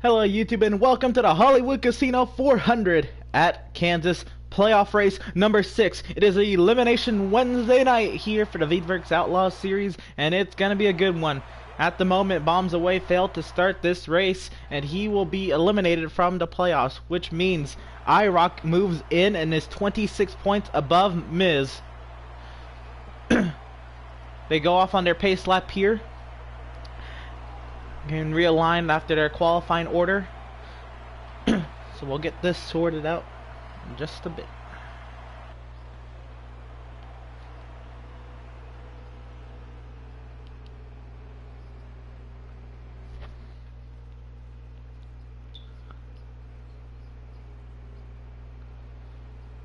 Hello YouTube and welcome to the Hollywood Casino 400 at Kansas playoff race number 6. It is Elimination Wednesday night here for the Veedverks Outlaws series, and it's going to be a good one. At the moment, Bombs Away failed to start this race, and he will be eliminated from the playoffs, which means IROC moves in and is 26 points above Miz. They go off on their pace lap here. Can realign after their qualifying order. So we'll get this sorted out in just a bit.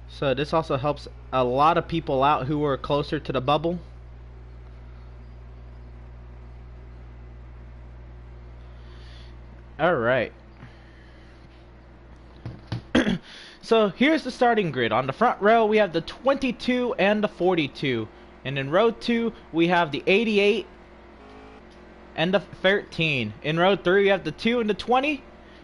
So this also helps a lot of people out who are closer to the bubble. Alright. So here's the starting grid. On the front row we have the 22 and the 42. And in row 2 we have the 88 and the 13. In row 3 we have the 2 and the 20.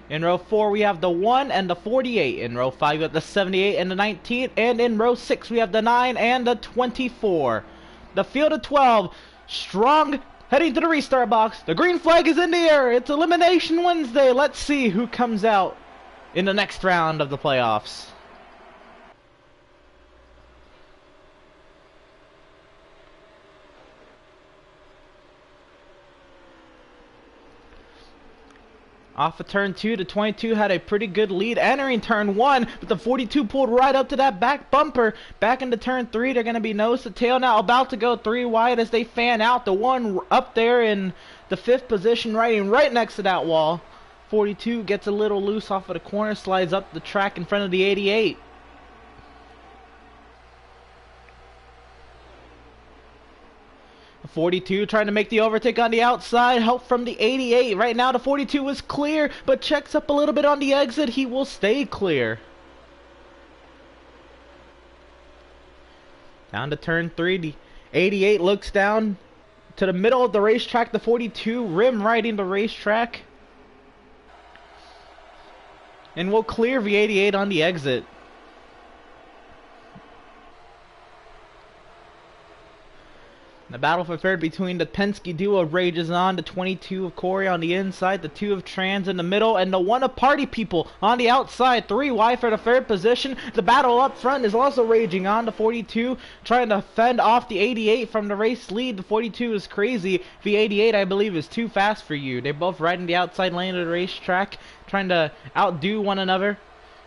In row 4 we have the 1 and the 48. In row 5 we have the 78 and the 19. And in row 6 we have the 9 and the 24. The field of 12. Strong. Heading to the restart box. The green flag is in the air. It's Elimination Wednesday. Let's see who comes out in the next round of the playoffs. Off of turn 2, the 22 had a pretty good lead entering turn 1, but the 42 pulled right up to that back bumper. Back into turn 3, they're going to be nose to tail now, about to go 3 wide as they fan out. The one up there in the 5th position, right next to that wall. 42 gets a little loose off of the corner, slides up the track in front of the 88. The 42 trying to make the overtake on the outside. Help from the 88. Right now the 42 is clear, but checks up a little bit on the exit. He will stay clear. Down to turn 3. The 88 looks down to the middle of the racetrack. The 42 rim riding the racetrack. And will clear the 88 on the exit. The battle for third between the Penske duo rages on. The 22 of Corey on the inside, the 2 of Trans in the middle, and the 1 of Party People on the outside. 3 wide for the third position. The battle up front is also raging on. The 42 trying to fend off the 88 from the race lead. The 42 is crazy. The 88, I believe, is too fast for you. They're both riding the outside lane of the racetrack, trying to outdo one another.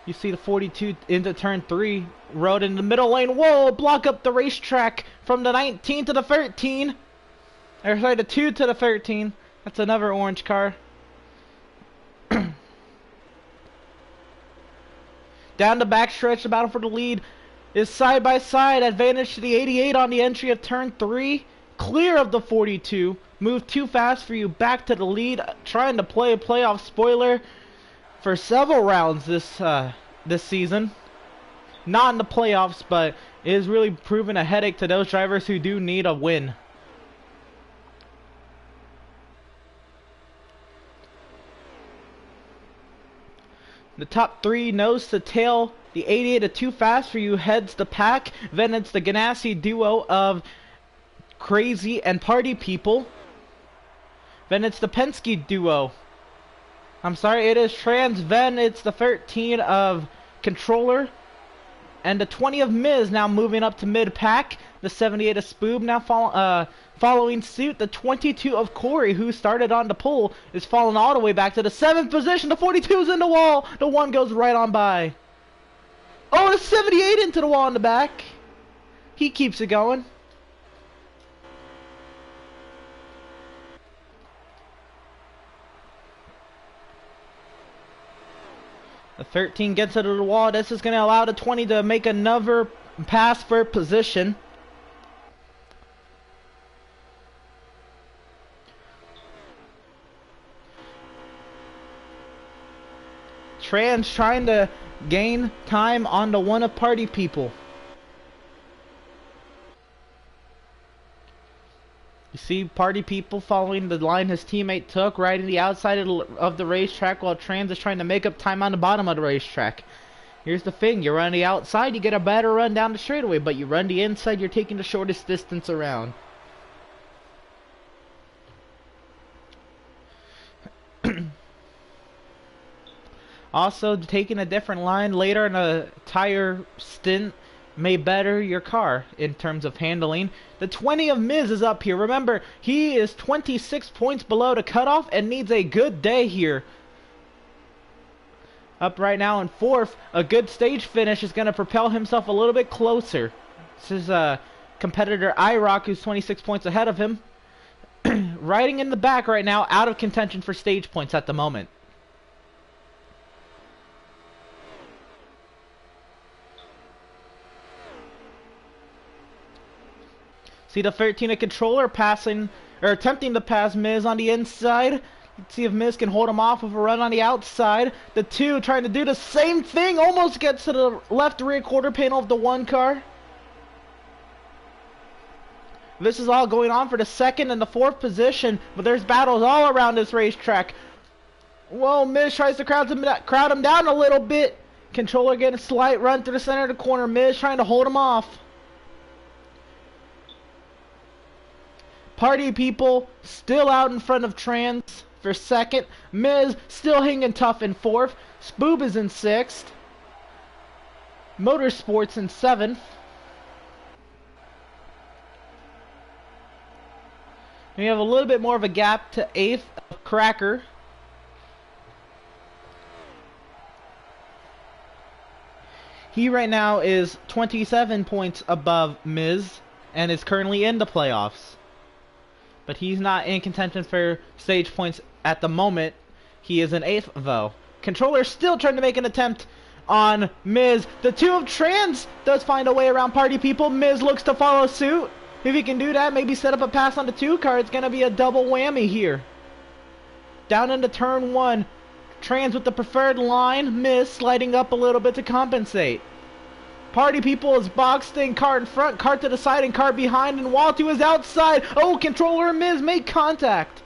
You see the 42 into turn 3, rode in the middle lane. Whoa, block up the racetrack from the 19 to the 13. Or sorry, the 2 to the 13. That's another orange car. Down the backstretch, the battle for the lead is side by side. Advantage to the 88 on the entry of turn 3. Clear of the 42. Move too fast for you. Back to the lead. Trying to play a playoff spoiler for several rounds this season. Not in the playoffs, but it is really proving a headache to those drivers who do need a win. The top 3 nose to tail. The 88 is too fast for you, heads the pack. Then it's the Ganassi duo of Crazy and Party People. Then it's the Penske duo. I'm sorry, it is Trans. Then it's the 13 of Controller. And the 20 of Miz now moving up to mid-pack. The 78 of Spoob now following suit. The 22 of Corey, who started on the pole, is falling all the way back to the 7th position. The 42 is in the wall. The 1 goes right on by. Oh, the 78 into the wall in the back. He keeps it going. The 13 gets it to the wall. This is going to allow the 20 to make another pass for position. Trans trying to gain time on the 1 of Party People. You see party people following the line his teammate took, riding the outside of the racetrack while Trans is trying to make up time on the bottom of the racetrack. Here's the thing, you run the outside, you get a better run down the straightaway, but you run the inside, you're taking the shortest distance around. Also, taking a different line later in a tire stint may better your car in terms of handling. The 20 of Miz is up here. Remember, he is 26 points below the cutoff and needs a good day here. Up right now in 4th, a good stage finish is going to propel himself a little bit closer. This is competitor iRock, who's 26 points ahead of him. Riding in the back right now, out of contention for stage points at the moment. See the 13 of Controller passing, or attempting to pass Miz on the inside. Let's see if Miz can hold him off with a run on the outside. The 2 trying to do the same thing, almost gets to the left rear quarter panel of the 1 car. This is all going on for the 2nd and the 4th position, but there's battles all around this racetrack. Whoa, Miz tries to crowd him down a little bit. Controller getting a slight run through the center of the corner. Miz trying to hold him off. Party people still out in front of Trans for 2nd. Miz still hanging tough in 4th. Spoob is in 6th. Motorsports in 7th. We have a little bit more of a gap to 8th of Cracker. He right now is 27 points above Miz and is currently in the playoffs. But he's not in contention for stage points at the moment. He is in 8th though. Controller still trying to make an attempt on Miz. The 2 of Trans does find a way around party people. Miz looks to follow suit. If he can do that, maybe set up a pass on the 2 car. It's going to be a double whammy here. Down into turn 1. Trans with the preferred line. Miz sliding up a little bit to compensate. Party people is boxed in, car in front, car to the side, and car behind, and Waltu is outside. Oh, Controller and Miz make contact.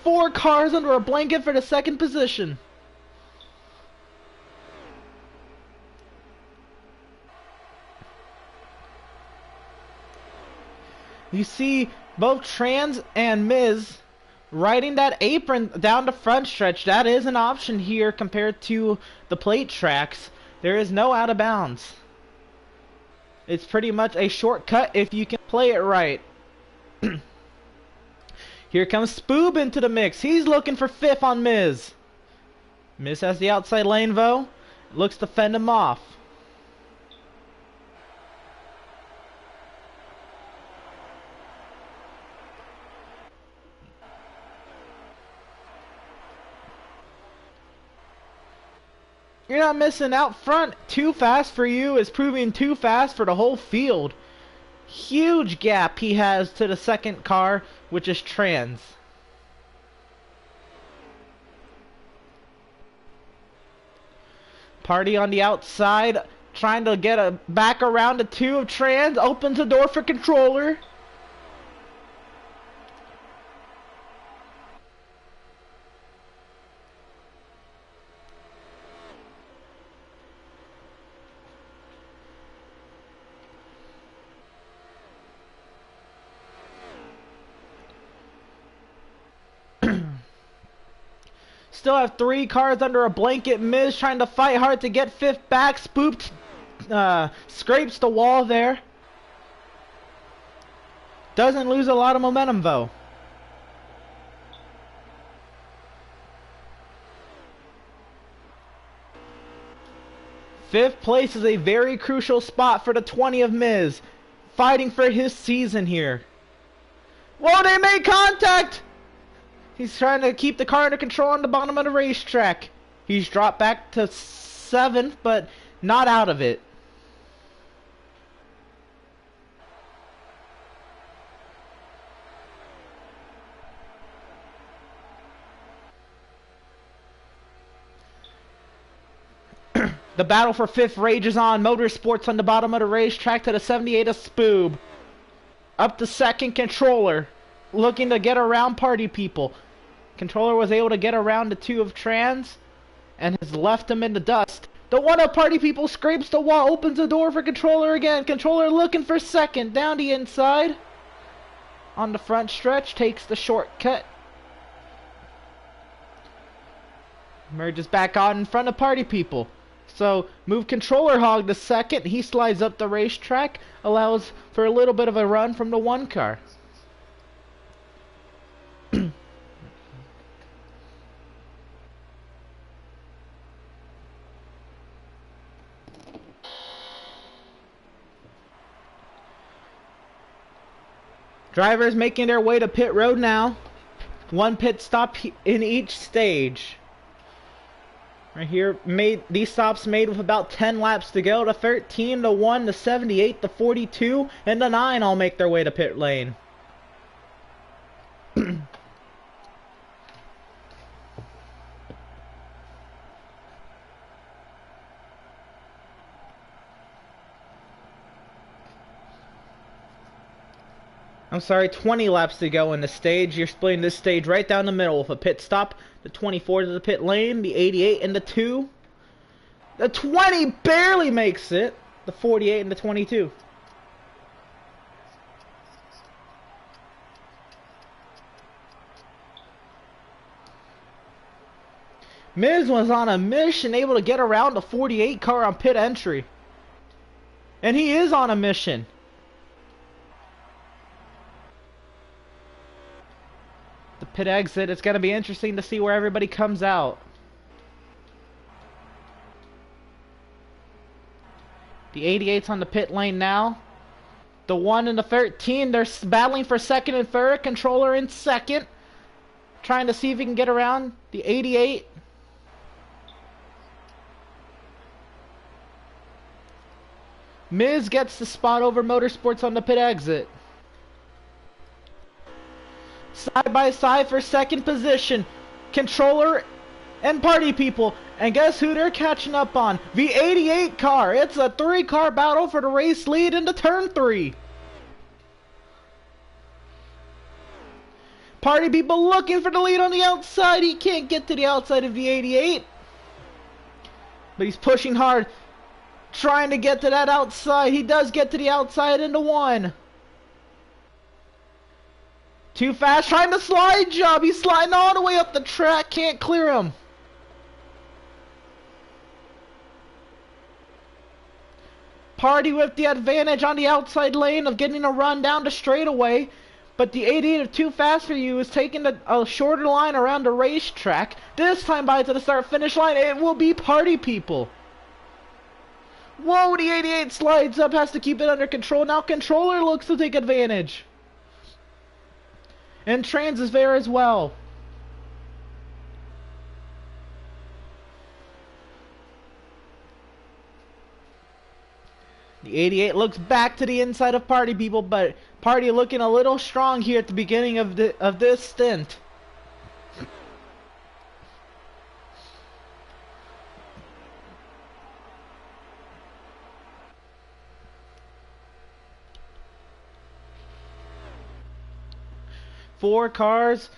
4 cars under a blanket for the 2nd position. You see both Trans and Miz riding that apron down the front stretch. That is an option here compared to the plate tracks. There is no out of bounds. It's pretty much a shortcut if you can play it right. Here comes Spoob into the mix. He's looking for 5th on Miz. Miz has the outside lane though. Looks to fend him off. You're not missing out front. Too fast for you is proving too fast for the whole field. Huge gap he has to the 2nd car, which is Trans. Party on the outside, trying to get a back around the 2 of Trans. Opens the door for Controller. Still have 3 cars under a blanket. Miz trying to fight hard to get 5th back. Spooked, scrapes the wall there. Doesn't lose a lot of momentum though. Fifth place is a very crucial spot for the 20 of Miz. Fighting for his season here. Whoa, they made contact! He's trying to keep the car under control on the bottom of the racetrack. He's dropped back to 7th, but not out of it. The battle for 5th rages on. Motorsports on the bottom of the racetrack to the 78 of Spoob. Up to 2nd, Controller. looking to get around party people. Controller was able to get around the two of Trans and has left him in the dust. The one of party people scrapes the wall, opens the door for Controller again. Controller looking for second, down the inside. On the front stretch, takes the shortcut. Merges back out in front of party people. So, move Controller Hog to second. He slides up the racetrack. Allows for a little bit of a run from the one car. Drivers making their way to pit road now. One pit stop in each stage. Right here, these stops made with about 10 laps to go. The 13, the 1, the 78, the 42, and the 9 all make their way to pit lane. I'm sorry, 20 laps to go in the stage. You're splitting this stage right down the middle with a pit stop. The 24 to the pit lane, the 88 and the 2. The 20 barely makes it. The 48 and the 22. Miz was on a mission, able to get around the 48 car on pit entry. And he is on a mission. The pit exit, it's going to be interesting to see where everybody comes out. The 88's on the pit lane now. The 1 and the 13, they're battling for second and third. Controller in second. Trying to see if he can get around the 88. Miz gets the spot over Motorsports on the pit exit. Side by side for second position. Controller and party people. And guess who they're catching up on? The 88 car. It's a 3-car battle for the race lead into turn 3. Party people looking for the lead on the outside. He can't get to the outside of the 88. But he's pushing hard. Trying to get to that outside. He does get to the outside into 1. Too fast, trying to slide job. He's sliding all the way up the track. Can't clear him. Party with the advantage on the outside lane of getting a run down the straightaway. But the 88 of Too Fast For You is taking a shorter line around the racetrack. This time by to the start-finish line, it will be party people. Whoa, the 88 slides up, has to keep it under control. Now Controller looks to take advantage. And Trans is there as well. The 88 looks back to the inside of party people, but party looking a little strong here at the beginning of this stint. Four cars,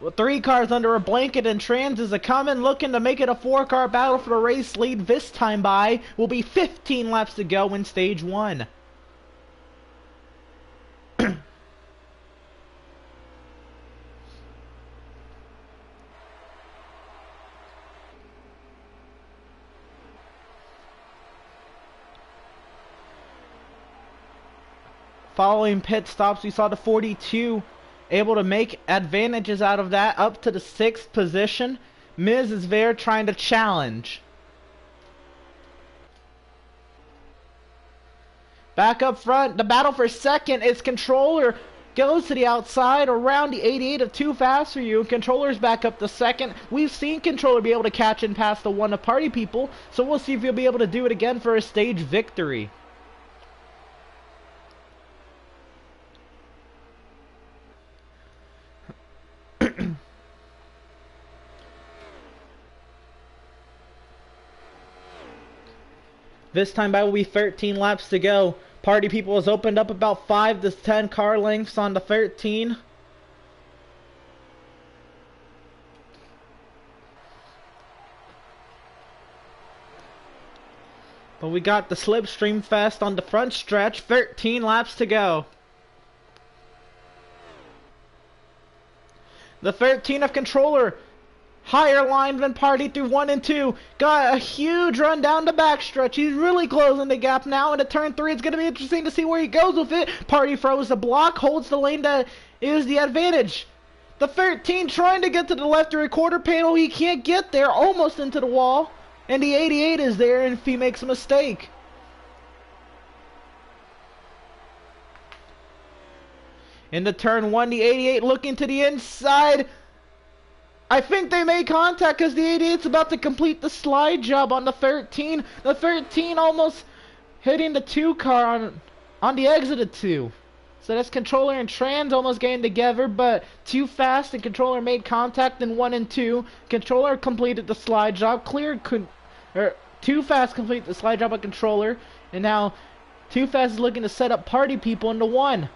well, 3 cars under a blanket, and Trans is a coming, looking to make it a 4-car battle for the race lead. This time by will be 15 laps to go in stage 1. Following pit stops, we saw the 42 able to make advantages out of that up to the 6th position. Miz is there trying to challenge. Back up front, the battle for second is Controller. Goes to the outside around the 88 of Too Fast For You. Controller's back up to second. We've seen Controller be able to catch and pass the 1 of party people, so we'll see if he'll be able to do it again for a stage victory. This time by will be 13 laps to go. Party People has opened up about 5 to 10 car lengths on the 13. But we got the Slipstream Fest on the front stretch. 13 laps to go. The 13 of Controller, higher line than Party through 1 and 2. Got a huge run down the backstretch. He's really closing the gap now into turn 3. It's going to be interesting to see where he goes with it. Party throws the block, holds the lane that is the advantage. The 13 trying to get to the left rear quarter panel. He can't get there, almost into the wall. And the 88 is there, and if he makes a mistake. Into turn 1, the 88 looking to the inside. I think they made contact because the 88's about to complete the slide job on the 13. The 13 almost hitting the 2 car on the exit of 2. So that's Controller and Trans almost getting together, but too fast, and Controller made contact in 1 and 2. Controller completed the slide job, Too Fast completed the slide job on Controller, and now Too Fast is looking to set up Party People into 1.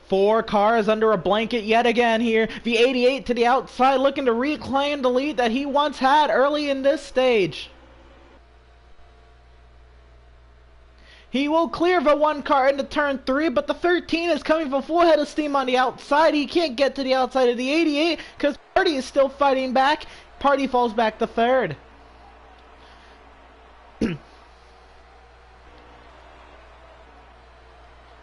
4 cars under a blanket yet again here. The 88 to the outside looking to reclaim the lead that he once had early in this stage. He will clear the 1 car into turn 3, but the 13 is coming from full head of steam on the outside. He can't get to the outside of the 88 because Party is still fighting back. Party falls back to 3rd.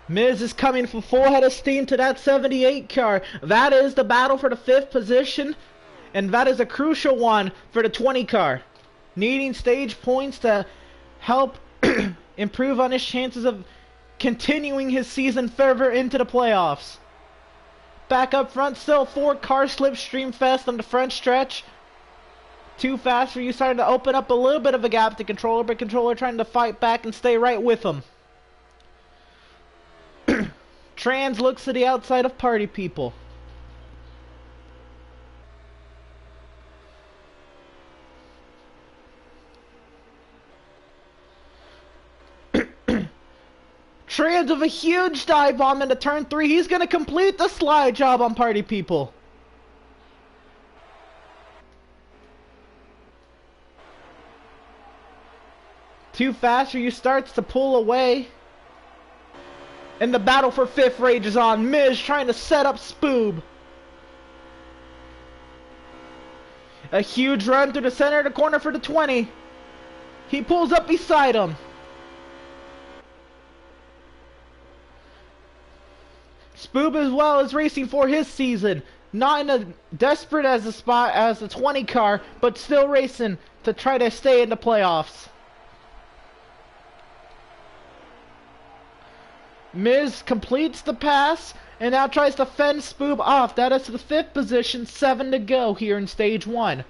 Miz is coming from full head of steam to that 78 car. That is the battle for the 5th position, and that is a crucial one for the 20 car. Needing stage points to help improve on his chances of continuing his season further into the playoffs. Back up front, still 4 car Slipstream Fest on the front stretch. Too Fast for you, starting to open up a little bit of a gap to Controller, but Controller trying to fight back and stay right with him. Trans looks to the outside of Party People. Trans with a huge dive bomb into turn 3. He's going to complete the slide job on Party People. Too Fast for you starts to pull away. And the battle for 5th rages on. Miz trying to set up Spoob. A huge run through the center of the corner for the 20. He pulls up beside him. Spoob as well is racing for his season. Not in a desperate as a spot as the 20 car, but still racing to try to stay in the playoffs. Miz completes the pass and now tries to fend Spoob off. That is to the 5th position, 7 to go here in stage 1.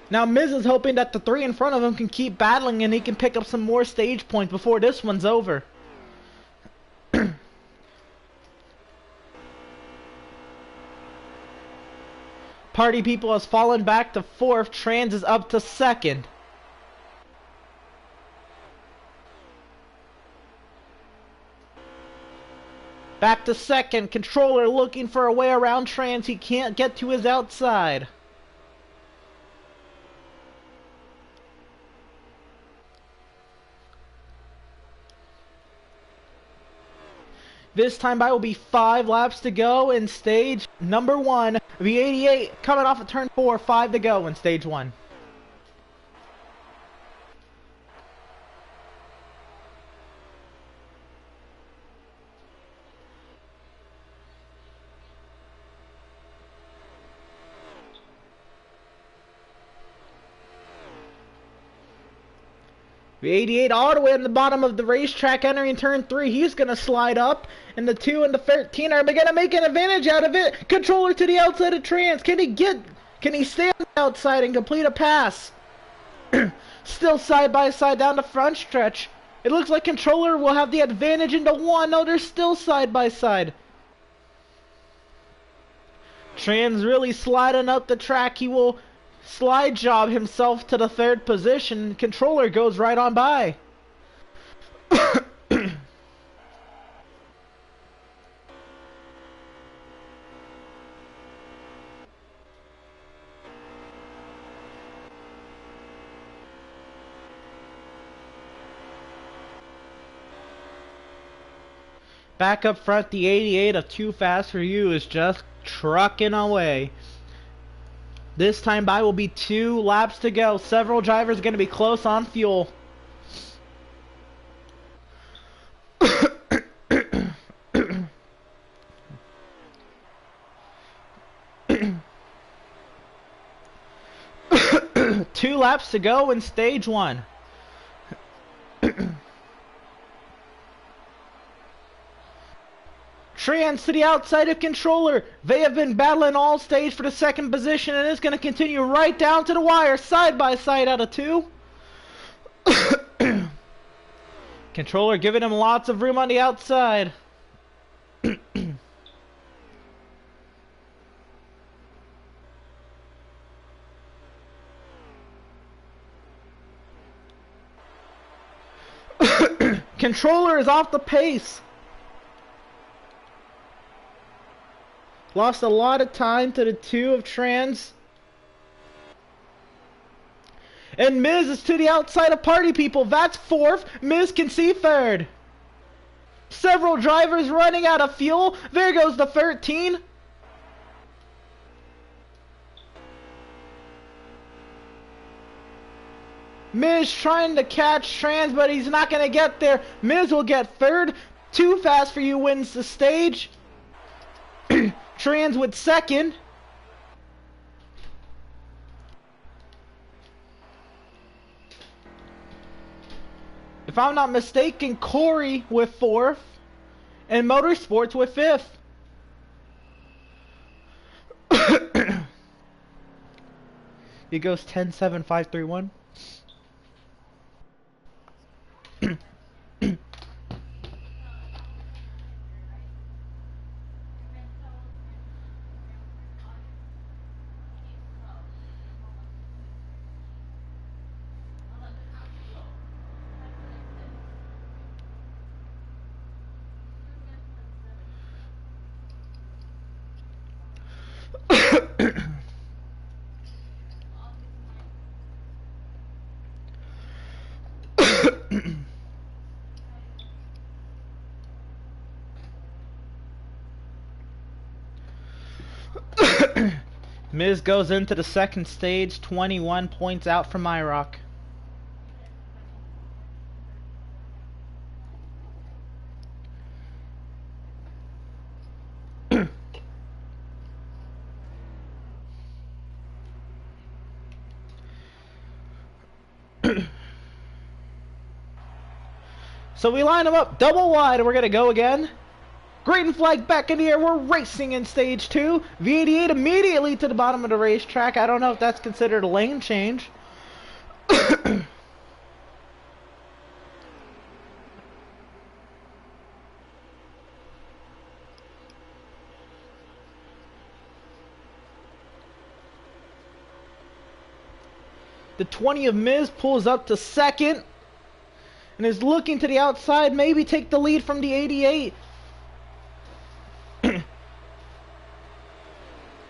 Now Miz is hoping that the 3 in front of him can keep battling and he can pick up some more stage points before this one's over. Party People has fallen back to 4th. Trans is up to 2nd. Back to 2nd. Controller looking for a way around Trans. He can't get to his outside. This time by will be 5 laps to go in stage number 1. The 88 coming off of turn 4, 5 to go in stage 1. The 88 all the way at the bottom of the racetrack entering turn 3. He's going to slide up. And the 2 and the 13 are going to make an advantage out of it. Controller to the outside of Trans. Can he stay on the outside and complete a pass? Still side by side down the front stretch. It looks like Controller will have the advantage into 1. No, they're still side by side. Trans really sliding up the track. He will slide job himself to the 3rd position. Controller goes right on by. Back up front, the 88 of Too Fast For You is just trucking away. This time by will be 2 laps to go. Several drivers are going to be close on fuel. Two laps to go in stage 1. Trans to the outside of Controller. They have been battling all stage for the 2nd position, and it's going to continue right down to the wire, side by side out of 2. Controller giving him lots of room on the outside. Controller is off the pace. Lost a lot of time to the 2 of Trans. And Miz is to the outside of Party People. That's 4th. Miz can see 3rd. Several drivers running out of fuel. There goes the 13. Miz trying to catch Trans, but he's not going to get there. Miz will get 3rd. Too Fast For You wins the stage. Trans with 2nd. If I'm not mistaken, Corey with 4th. And Motorsports with 5th. It goes 10-7-5-3-1. Miz goes into the 2nd stage, 21 points out from IROC. So we line them up double wide, and we're going to go again. Green flag back in the air. We're racing in stage 2. V88 immediately to the bottom of the racetrack. I don't know if that's considered a lane change. The 20 of Miz pulls up to 2nd and is looking to the outside, maybe take the lead from the 88.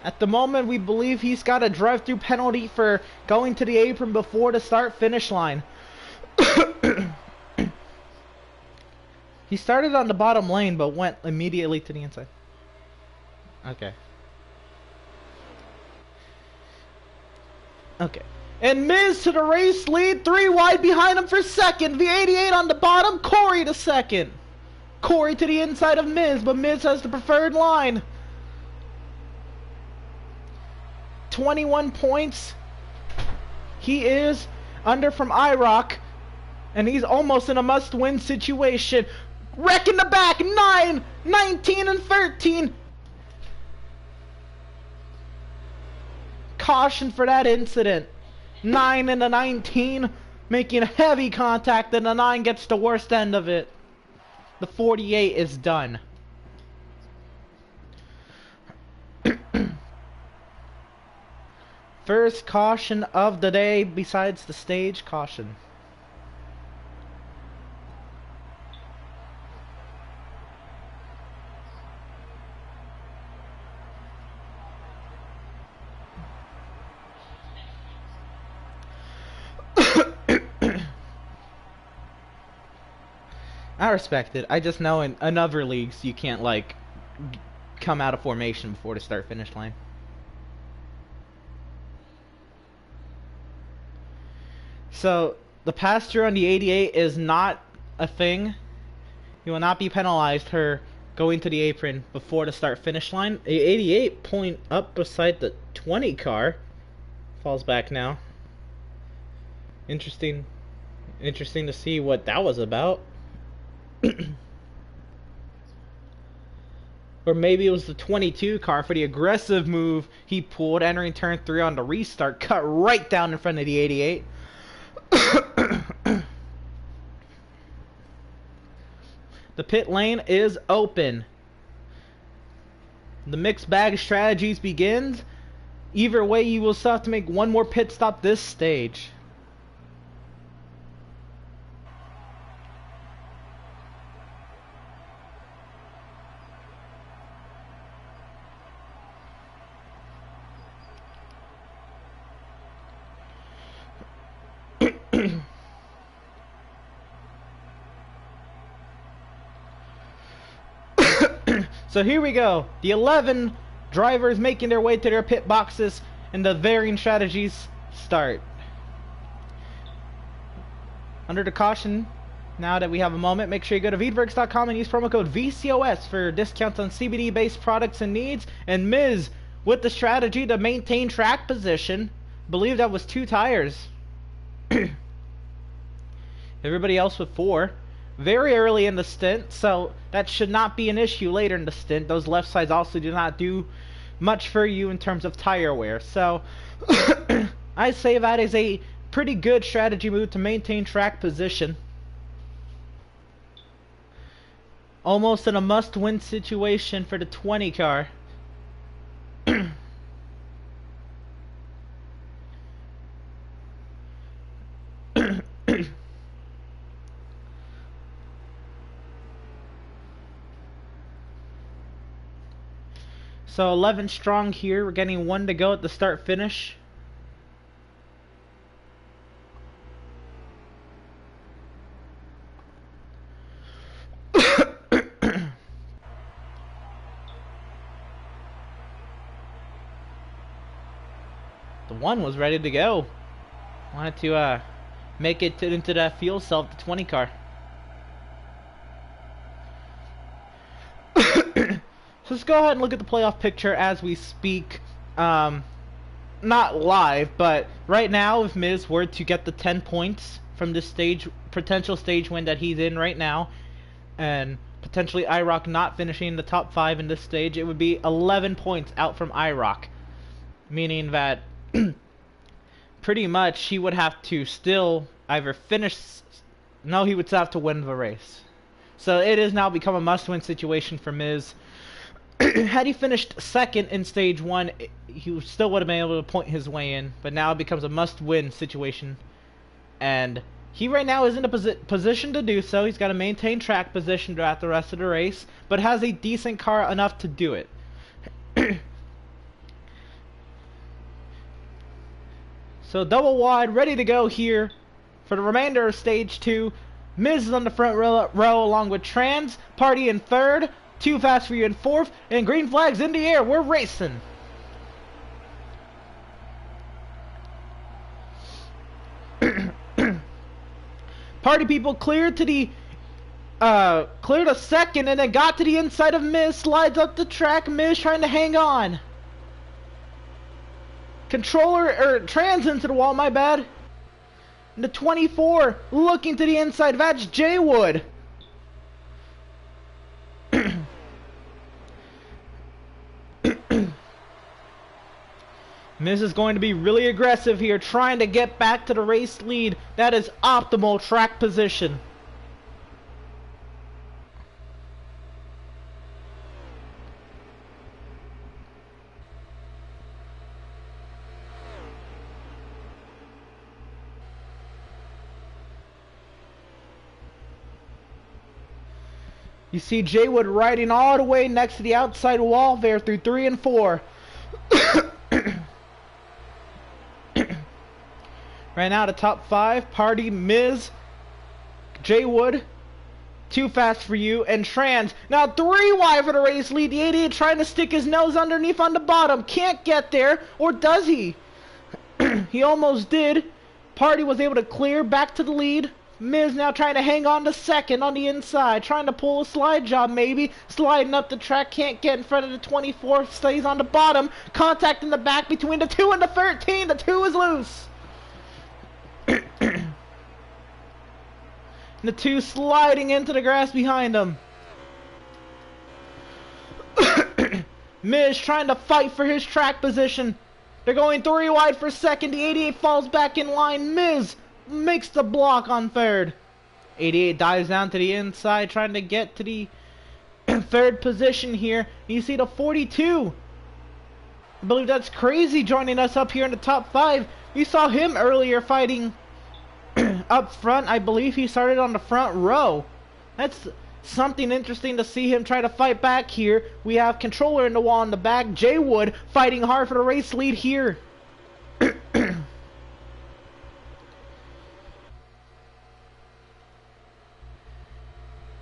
At the moment, we believe he's got a drive-through penalty for going to the apron before the start-finish line. He started on the bottom lane, but went immediately to the inside. Okay. Okay. And Miz to the race lead, 3 wide behind him for 2nd. The 88 on the bottom, Corey to 2nd. Corey to the inside of Miz, but Miz has the preferred line. 21 points. He is under from IROC, and he's almost in a must-win situation. Wreck in the back, 9, 19, and 13. Caution for that incident. 9 and the 19 making heavy contact, and the 9 gets the worst end of it. The 48 is done. First caution of the day besides the stage caution. I respect it. I just know in other leagues you can't like come out of formation before the start finish line. So the pass-through on the 88 is not a thing. You will not be penalized for going to the apron before the start finish line. The 88 point up beside the 20 car. Falls back now. Interesting to see what that was about. Or maybe it was the 22 car for the aggressive move he pulled entering turn 3 on the restart, cut right down in front of the 88. The pit lane is open. The mixed bag strategies begins. Either way, you will still have to make one more pit stop this stage. So here we go. The 11 drivers making their way to their pit boxes, and the varying strategies start. Under the caution, now that we have a moment, make sure you go to Veedverks.com and use promo code VCOS for discounts on CBD-based products and needs. And Miz, with the strategy to maintain track position, I believe that was 2 tires. Everybody else with 4. Very early in the stint, so that should not be an issue later in the stint. Those left sides also do not do much for you in terms of tire wear. So I say that is a pretty good strategy move to maintain track position. Almost in a must-win situation for the 20 car. So 11 strong here. We're getting 1 to go at the start finish. The 1 was ready to go. Wanted to make it into that fuel cell of the 20 car. So let's go ahead and look at the playoff picture as we speak. Not live, but right now, if Miz were to get the 10 points from this stage, potential stage win that he's in right now, and potentially IROC not finishing in the top 5 in this stage, it would be 11 points out from IROC. Meaning that pretty much he would have to still either finish... No, he would still have to win the race. So it has now become a must-win situation for Miz. Had he finished second in stage 1, he still would have been able to point his way in, but now it becomes a must-win situation, and he right now is in a position to do so. He's got to maintain track position throughout the rest of the race, but has a decent car enough to do it. So double wide, ready to go here for the remainder of stage 2. Miz is on the front row along with Trans, Party in 3rd, Too Fast for You in 4th, and green flags in the air. We're racing. Party people cleared to the cleared a second and then got to the inside of Miz, slides up the track. Miz trying to hang on. Trans into the wall, my bad. And the 24 looking to the inside. That's J Wood. Miz is going to be really aggressive here, trying to get back to the race lead. That is optimal track position. You see Jaywood riding all the way next to the outside wall there through 3 and 4. Right now, the top 5, Party, Miz, Jaywood, Too Fast For You, and Trans. Now 3 wide for the race lead. The 88 trying to stick his nose underneath on the bottom. Can't get there, or does he? He almost did. Party was able to clear back to the lead. Miz now trying to hang on to second on the inside. Trying to pull a slide job maybe. Sliding up the track. Can't get in front of the 24. Stays on the bottom. Contact in the back between the 2 and the 13. The 2 is loose. The 2 sliding into the grass behind him. Miz trying to fight for his track position. They're going 3 wide for second. The 88 falls back in line. Miz makes the block on third. 88 dives down to the inside trying to get to the third position here. You see the 42. I believe that's Crazy joining us up here in the top 5. We saw him earlier fighting up front. I believe he started on the front row. That's something interesting to see him try to fight back here. We have Controller in the wall in the back. Jaywood fighting hard for the race lead here.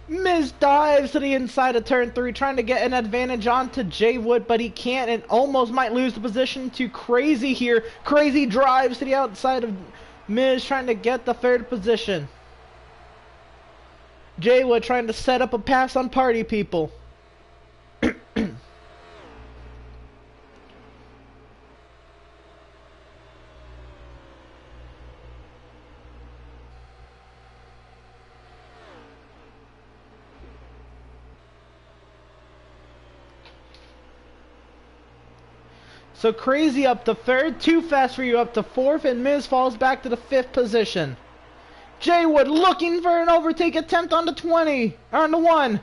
Miz dives to the inside of turn 3, trying to get an advantage onto Jaywood, but he can't and almost might lose the position to Crazy here. Crazy drives to the outside of Miz, trying to get the third position. Jaywood trying to set up a pass on Party People. So Crazy up to third, Too Fast For You up to fourth, and Miz falls back to the 5th position. Jaywood looking for an overtake attempt on the 20, or on the 1.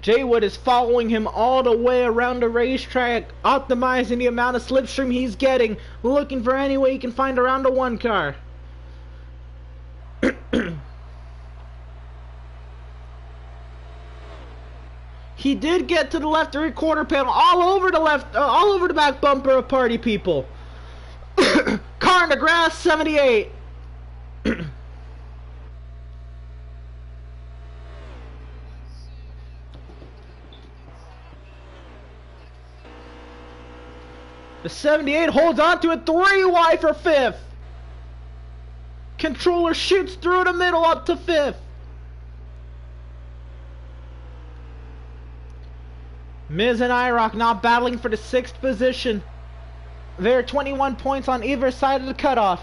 Jaywood is following him all the way around the racetrack, optimizing the amount of slipstream he's getting, looking for any way he can find around the 1 car. He did get to the left rear quarter panel, all over the left, all over the back bumper of Party People. Car in the grass, 78. The 78 holds on to it, 3 wide for 5th. Controller shoots through the middle up to 5th. Miz and IROC now battling for the 6th position. There are 21 points on either side of the cutoff.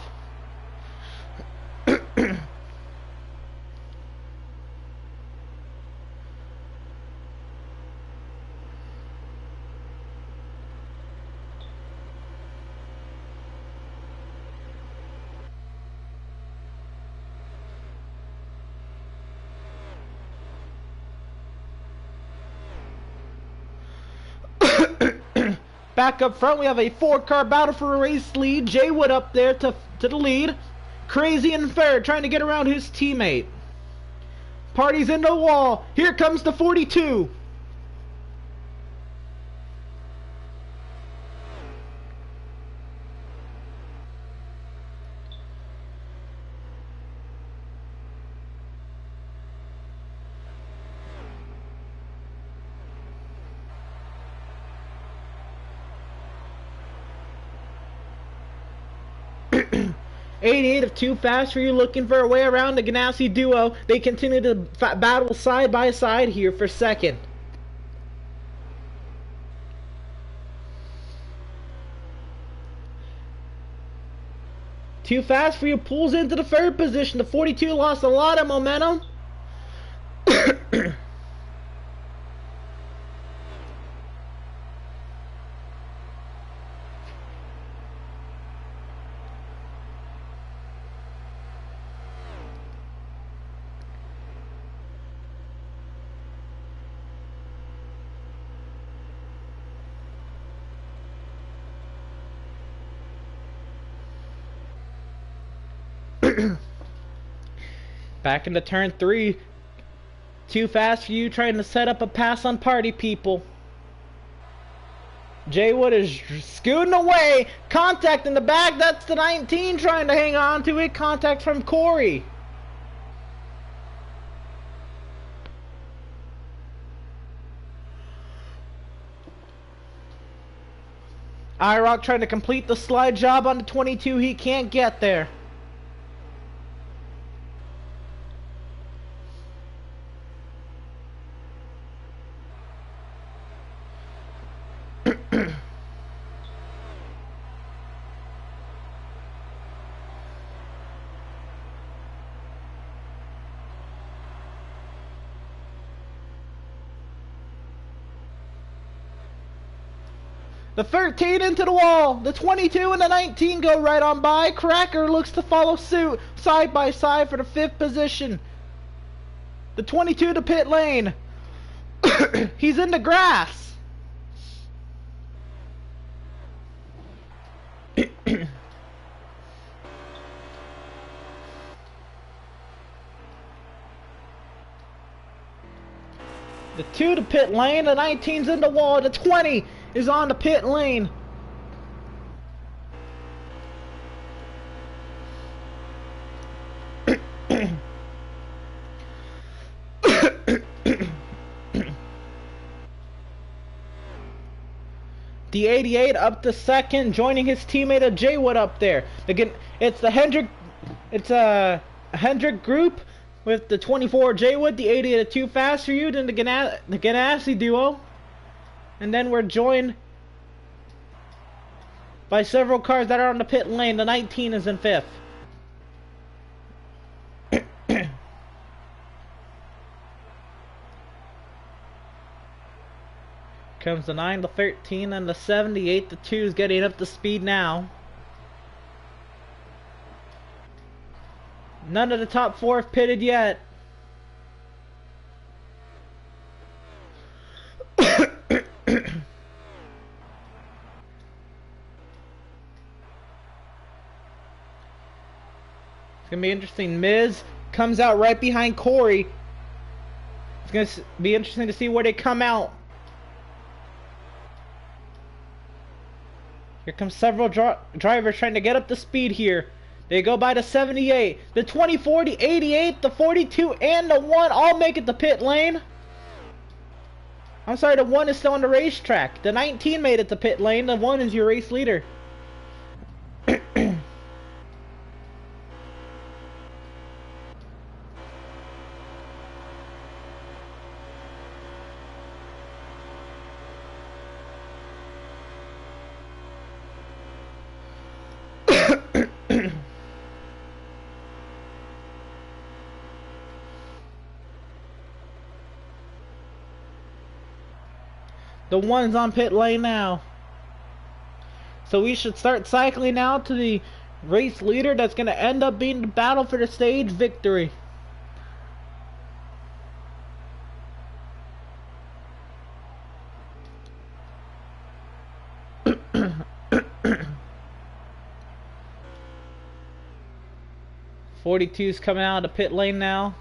Back up front, we have a 4-car battle for a race lead. Jaywood up there to the lead. Crazy in third, trying to get around his teammate. Party's in the wall. Here comes the 42. '88 of Too Fast For You looking for a way around the Ganassi duo. They continue to battle side by side here for second. Too Fast For You pulls into the 3rd position. The 42 lost a lot of momentum. Back into turn 3. Too fast for you, trying to set up a pass on party people. Jay Wood is scooting away. Contact in the back. That's the 19 trying to hang on to it. Contact from Corey. IROC trying to complete the slide job on the 22. He can't get there. The 13 into the wall. The 22 and the 19 go right on by. Cracker looks to follow suit. Side by side for the 5th position. The 22 to pit lane. He's in the grass. The 2 to pit lane. The 19's in the wall. The 20 is on the pit lane. The 88 up to 2nd, joining his teammate Jay Wood up there. Again, it's the Hendrick group with the 24 Jay Wood, the 88 Too Fast for You, then the Ganassi duo. And then we're joined by several cars that are on the pit lane. The 19 is in 5th. Comes the 9, the 13, and the 78. The 2 is getting up to speed now. None of the top 4 have pitted yet. It's going to be interesting. Miz comes out right behind Corey. It's going to be interesting to see where they come out. Here comes several drivers trying to get up to speed here. They go by the 78, the 24, the 88, the 42, and the 1 all make it to pit lane. I'm sorry, the 1 is still on the racetrack. The 19 made it to pit lane. The 1 is your race leader. The 1's on pit lane now. So we should start cycling now to the race leader that's going to end up being the battle for the stage victory. .42's coming out of the pit lane now.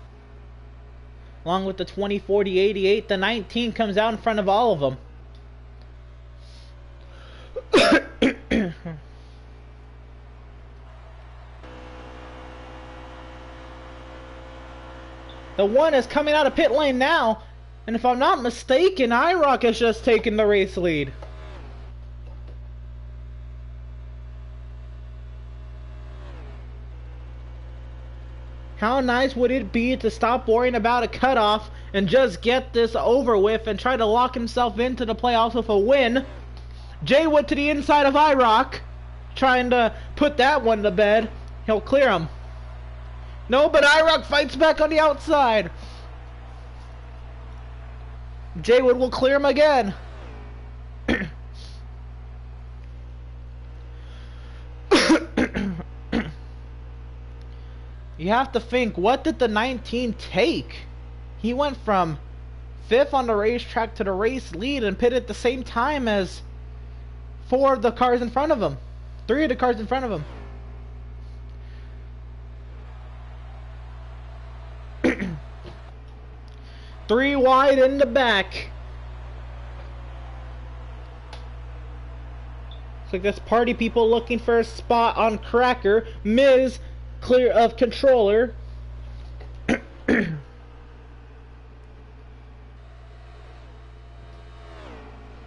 Along with the 20, 40, 88. The 19 comes out in front of all of them. The 1 is coming out of pit lane now, and if I'm not mistaken, IROC has just taken the race lead. How nice would it be to stop worrying about a cutoff and just get this over with and try to lock himself into the playoffs with a win? Jay Wood to the inside of IROC, trying to put that one to bed. He'll clear him. No, but IROC fights back on the outside. Jay Wood will clear him again. You have to think, what did the 19 take? He went from 5th on the racetrack to the race lead and pitted at the same time as 4 of the cars in front of him. 3 of the cars in front of him. 3 wide in the back. Looks like this party people looking for a spot on Cracker. Miz clear of controller.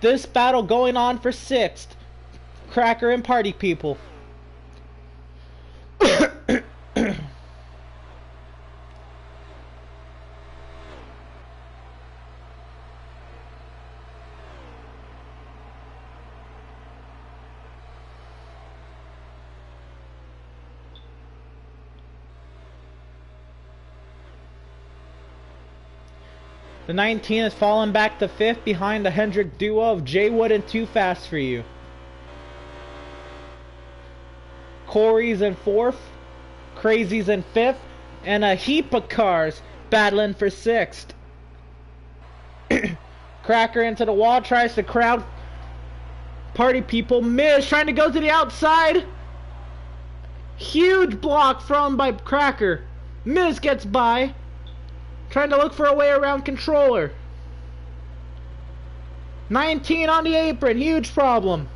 This battle going on for 6th. Cracker and party people. The 19 has fallen back to 5th behind the Hendrick duo of Jay Wood and Too Fast For You. Corey's in 4th, Crazy's in 5th, and a heap of cars battling for 6th. Cracker into the wall, tries to crowd party people. Miz trying to go to the outside. Huge block thrown by Cracker. Miz gets by. Trying to look for a way around controller. 19 on the apron. Huge problem.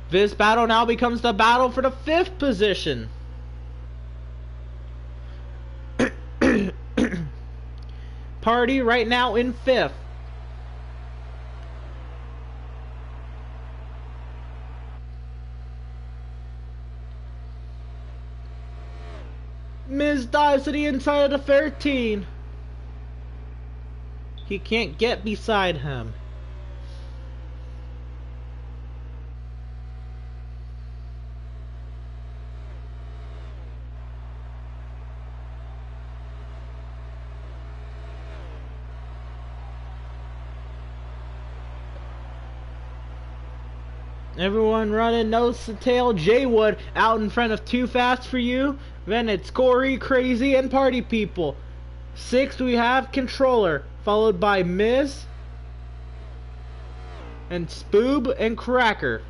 This battle now becomes the battle for the 5th position. Party right now in 5th. Miz dives to the inside of the 13. He can't get beside him. Everyone running nose to tail. Jay Wood out in front of Too Fast For You. Then it's Corey, Crazy, and Party People. 6th we have Controller, followed by Miz and Spoob and Cracker.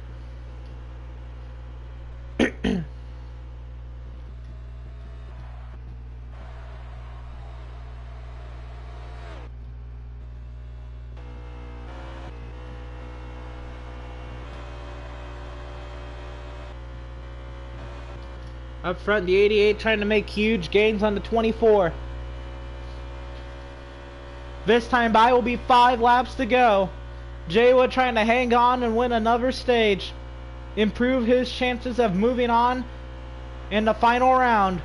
Up front, the 88 trying to make huge gains on the 24. This time by will be 5 laps to go. Jay Wood trying to hang on and win another stage. Improve his chances of moving on in the final round.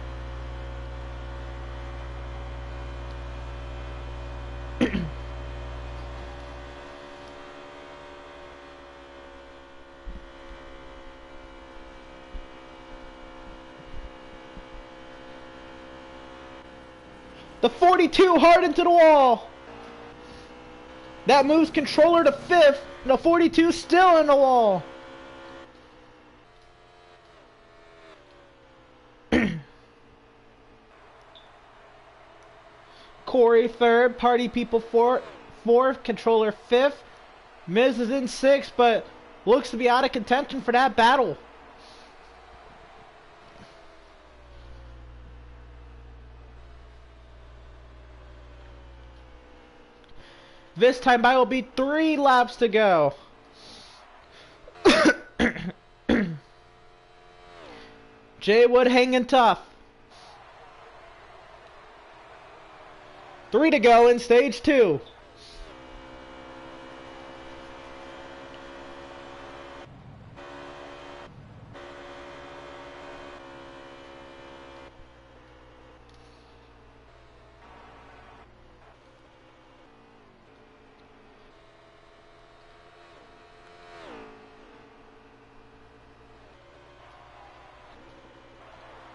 The 42 hard into the wall. That moves controller to 5th. And the 42 still in the wall. Corey 3rd, Party People 4th, controller 5th. Miz is in 6th, but looks to be out of contention for that battle. This time by will be 3 laps to go. Jay Wood hanging tough. 3 to go in stage 2.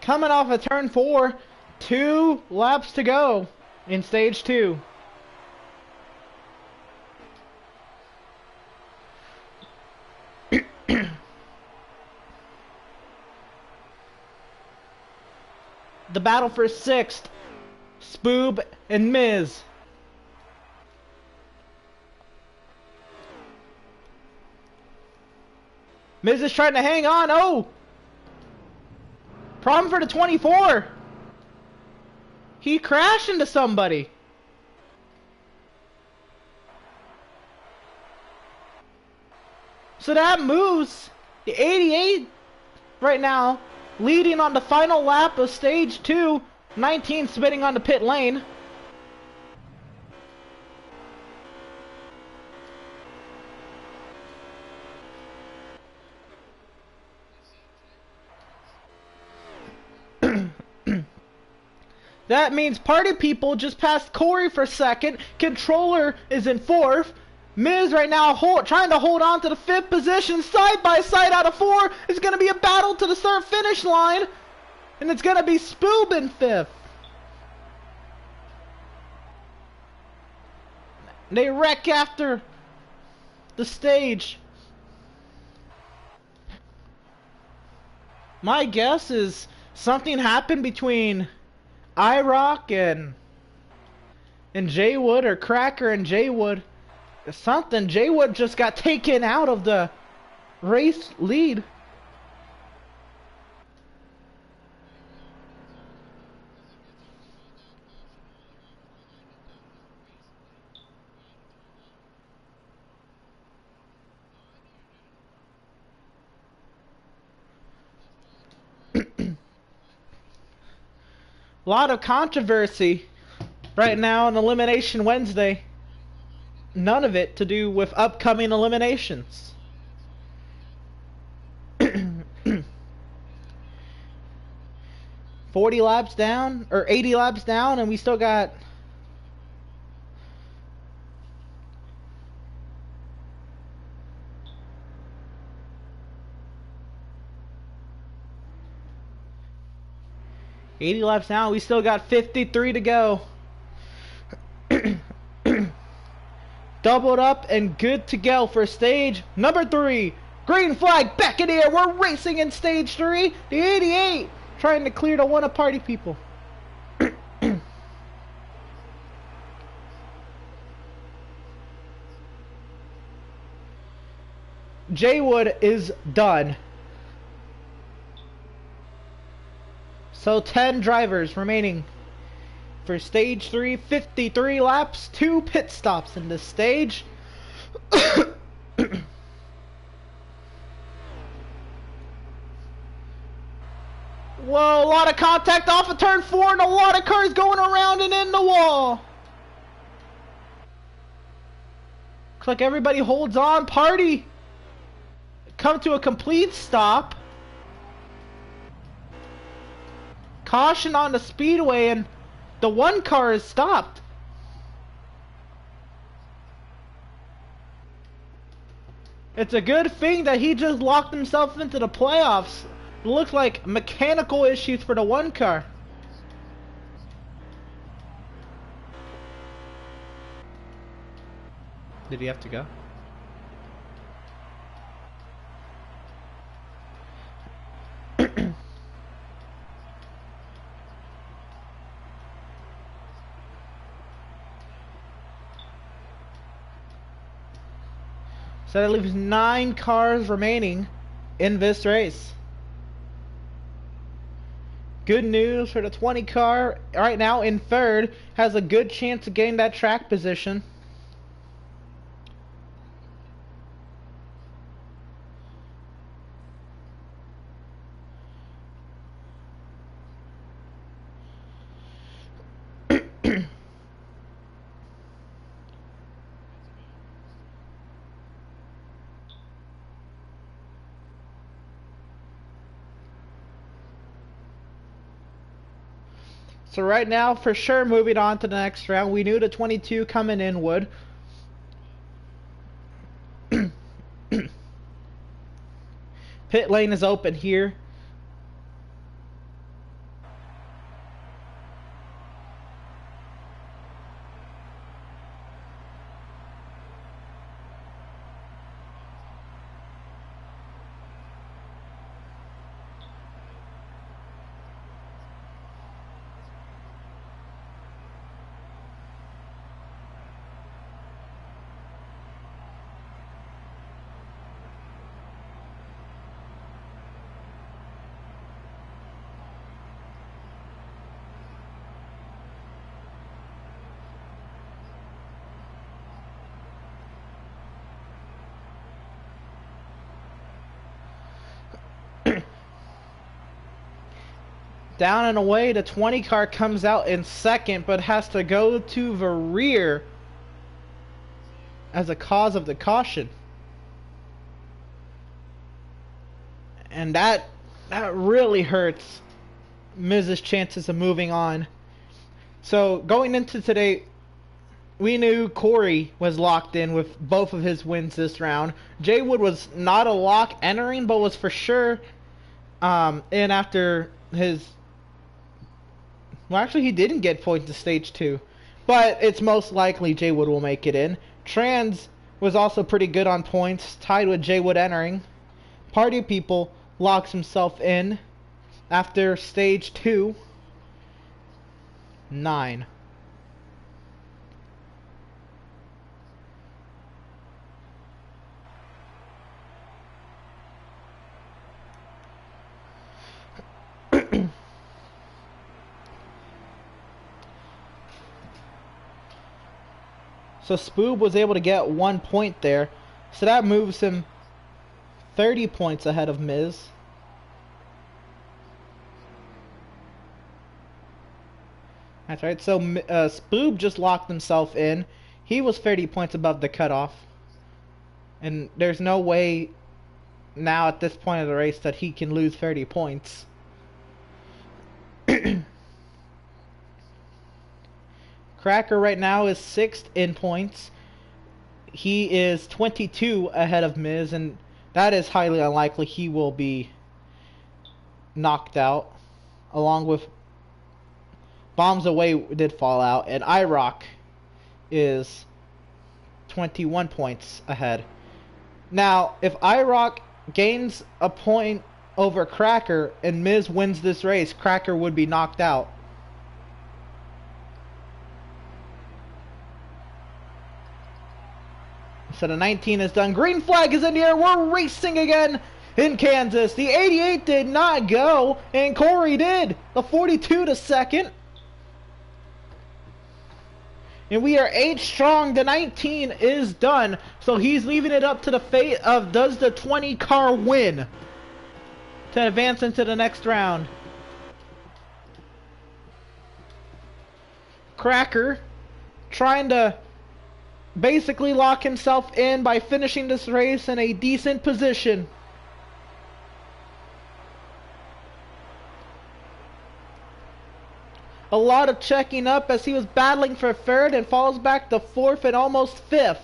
Coming off of turn 4, 2 laps to go in stage 2. The battle for 6th, Spoob and Miz. Miz is trying to hang on. Oh! Problem for the 24. He crashed into somebody. So that moves the 88 right now, leading on the final lap of stage 2, 19 spinning on the pit lane. That means party people just passed Corey for second. Controller is in fourth. Miz right now trying to hold on to the fifth position. Side by side out of 4. It's going to be a battle to the start finish line. And it's going to be Spoob in fifth. They wreck after the stage. My guess is something happened between iRock and Jay Wood, or Cracker and Jay Wood. Something. Jay Wood just got taken out of the race lead. A lot of controversy right now on Elimination Wednesday. None of it to do with upcoming eliminations. 40 laps down, or 80 laps down, and we still got... $80 laps now, we still got 53 to go. Doubled up and good to go for stage number 3. Green flag back in the air. We're racing in stage 3. The 88 trying to clear the one of party people. Jay Wood is done. So 10 drivers remaining for stage 3, 53 laps, 2 pit stops in this stage. Whoa, a lot of contact off of turn 4 and a lot of cars going around and in the wall. Looks like everybody holds on. Party come to a complete stop. Caution on the speedway, and the one car is stopped. It's a good thing that he just locked himself into the playoffs. It looks like mechanical issues for the one car. Did he have to go? So that leaves 9 cars remaining in this race. Good news for the 20 car right now in third. Has a good chance of getting that track position. So right now, for sure, moving on to the next round. We knew the 22 coming in would. Pit lane is open here. Down and away, the 20 car comes out in second, but has to go to the rear as a cause of the caution. And that really hurts Miz's chances of moving on. So going into today, we knew Corey was locked in with both of his wins this round. Jay Wood was not a lock entering, but was for sure in after his... Well, actually, he didn't get points to stage 2. But it's most likely Jay Wood will make it in. Trans was also pretty good on points, tied with Jay Wood entering. Party People locks himself in after stage 2. 9. So Spoob was able to get 1 point there. So that moves him 30 points ahead of Miz. That's right. So Spoob just locked himself in. He was 30 points above the cutoff. And there's no way now at this point of the race that he can lose 30 points. Cracker right now is 6th in points. He is 22 ahead of Miz, and that is highly unlikely he will be knocked out. Along with Bombs Away did fall out, and IROC is 21 points ahead. Now, if IROC gains a point over Cracker and Miz wins this race, Cracker would be knocked out. So the 19 is done. Green flag is in the air. We're racing again in Kansas. The 88 did not go, and Corey did. The 42 to second. And we are 8 strong. The 19 is done. So he's leaving it up to the fate of does the 20 car win to advance into the next round. Cracker trying to basically lock himself in by finishing this race in a decent position. A lot of checking up as he was battling for 3rd and falls back to 4th and almost 5th.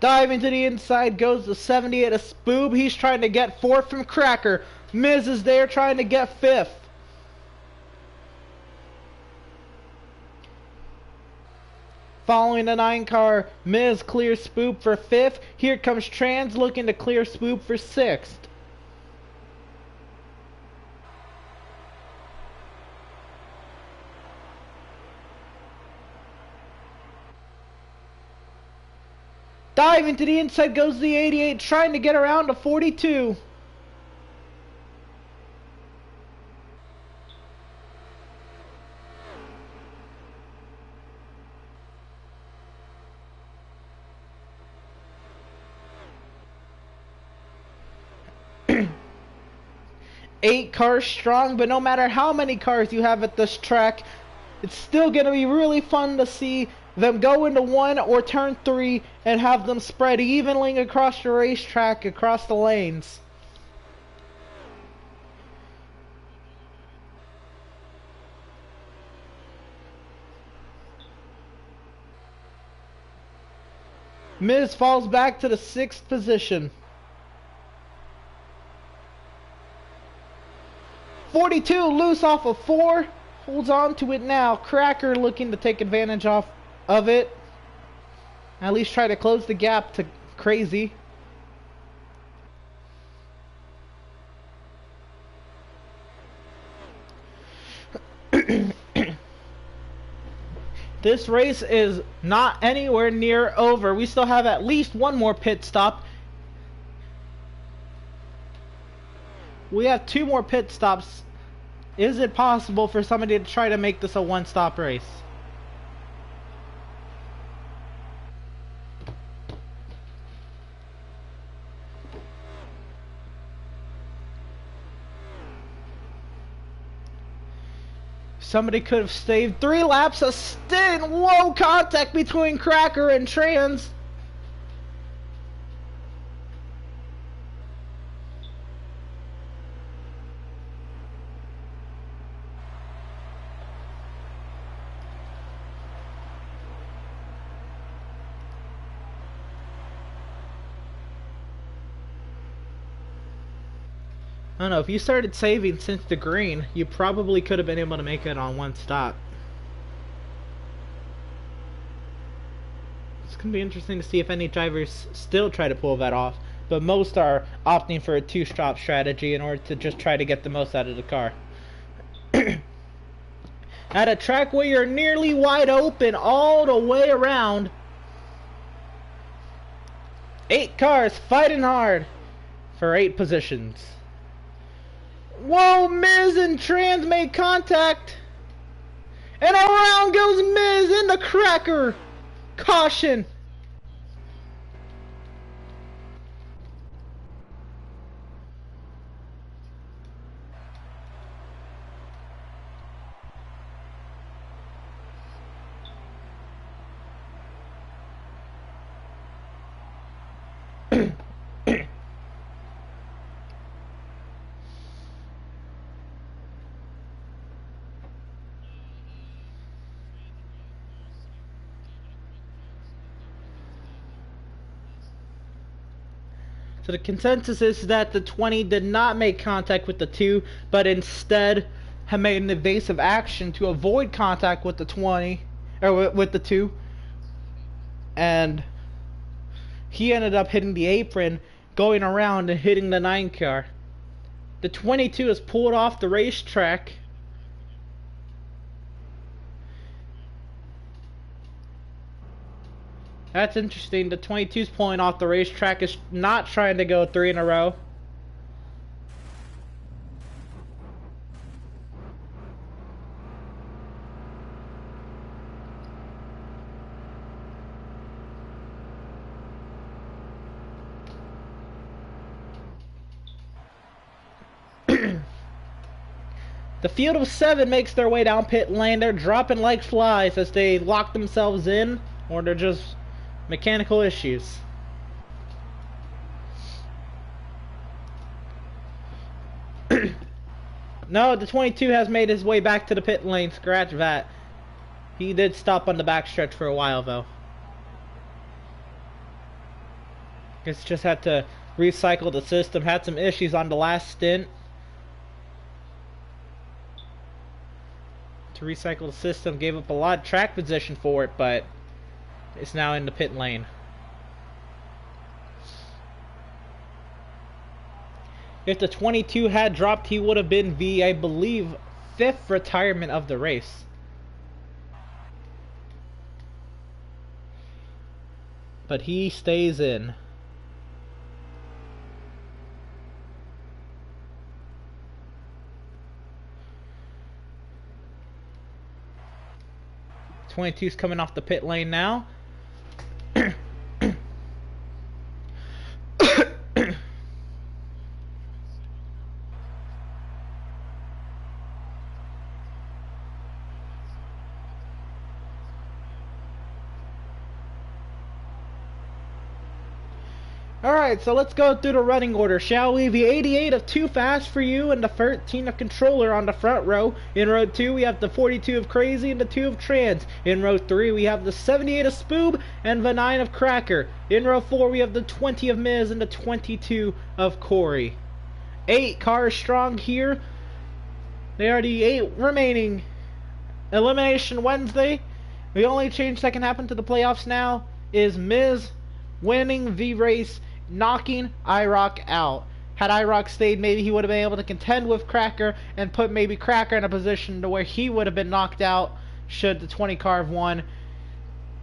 Diving to the inside goes the 78 of Spoob. He's trying to get 4th from Cracker. Miz is there trying to get 5th. Following the 9 car, Miz clears Spoob for 5th. Here comes Trans looking to clear Spoob for 6th. Diving to the inside goes the 88, trying to get around to 42. Eight cars strong, but no matter how many cars you have at this track, it's still going to be really fun to see them go into 1 or turn 3 and have them spread evenly across the racetrack, across the lanes. Miz falls back to the 6th position. 42 loose off of 4. Holds on to it now. Cracker looking to take advantage of it. At least try to close the gap to Crazy. This race is not anywhere near over. We still have at least one more pit stop. We have 2 more pit stops. Is it possible for somebody to try to make this a one-stop race? Somebody could have saved 3 laps, a stint. Whoa, contact between Cracker and Trans. I don't know, if you started saving since the green, you probably could have been able to make it on one stop. It's going to be interesting to see if any drivers still try to pull that off, but most are opting for a 2-stop strategy in order to just try to get the most out of the car. At a track where you're nearly wide open all the way around, 8 cars fighting hard for 8 positions. Whoa, Miz and Trans made contact. And around goes Miz in the Cracker. Caution. So the consensus is that the 20 did not make contact with the 2, but instead have made an evasive action to avoid contact with the 20, or with the 2. And he ended up hitting the apron, going around and hitting the 9 car. The 22 is pulled off the racetrack. That's interesting. The 22's pulling off the racetrack, is not trying to go 3 in a row. The field of 7 makes their way down pit lane. They're dropping like flies as they lock themselves in, or they're just mechanical issues. No, the 22 has made his way back to the pit lane. Scratch that. He did stop on the backstretch for a while, though. Guess just had to recycle the system. Had some issues on the last stint. To recycle the system, gave up a lot of track position for it, but it's now in the pit lane. If the 22 had dropped, he would have been the, I believe, 5th retirement of the race. But he stays in. '22's coming off the pit lane now. Alright, so let's go through the running order, shall we? The 88 of Too Fast For You and the 13 of Controller on the front row. In row 2, we have the 42 of Crazy and the 2 of Trans. In row 3, we have the 78 of Spoob and the 9 of Cracker. In row 4, we have the 20 of Miz and the 22 of Corey. 8 cars strong here. They are the 8 remaining. Elimination Wednesday. The only change that can happen to the playoffs now is Miz winning the race, knocking IROC out. Had IROC stayed, maybe he would have been able to contend with Cracker and put maybe Cracker in a position to where he would have been knocked out should the 20 car have won.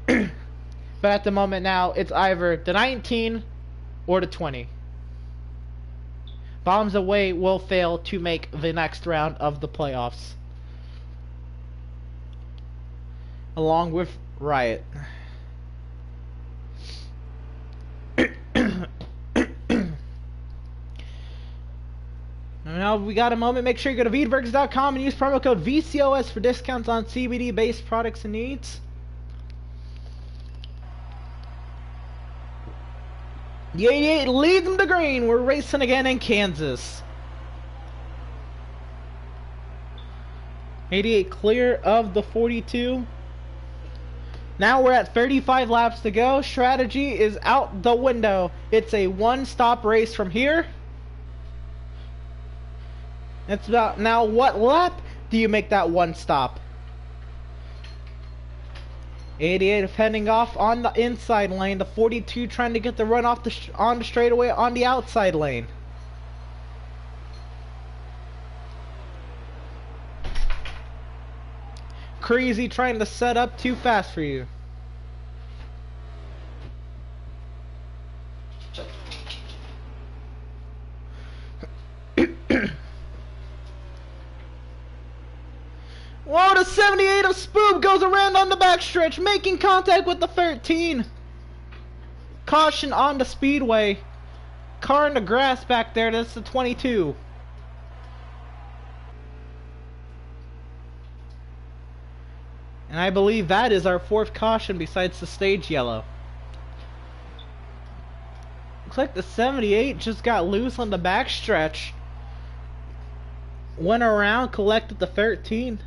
But at the moment now, it's either the 19 or the 20. Bombs Away will fail to make the next round of the playoffs, along with Riot. Now we got a moment. Make sure you go to Veedverks.com and use promo code VCOS for discounts on CBD-based products and needs. The 88 leads them to green. We're racing again in Kansas. 88 clear of the 42. Now we're at 35 laps to go. Strategy is out the window. It's a one-stop race from here. It's about now what lap do you make that one stop? 88 heading off on the inside lane. The 42 trying to get the run off on the straightaway on the outside lane. Crazy trying to set up too fast for you. Whoa, the 78 of Spoop goes around on the backstretch, making contact with the 13. Caution on the speedway. Car in the grass back there, that's the 22. And I believe that is our fourth caution besides the stage yellow. Looks like the 78 just got loose on the backstretch. Went around, collected the 13.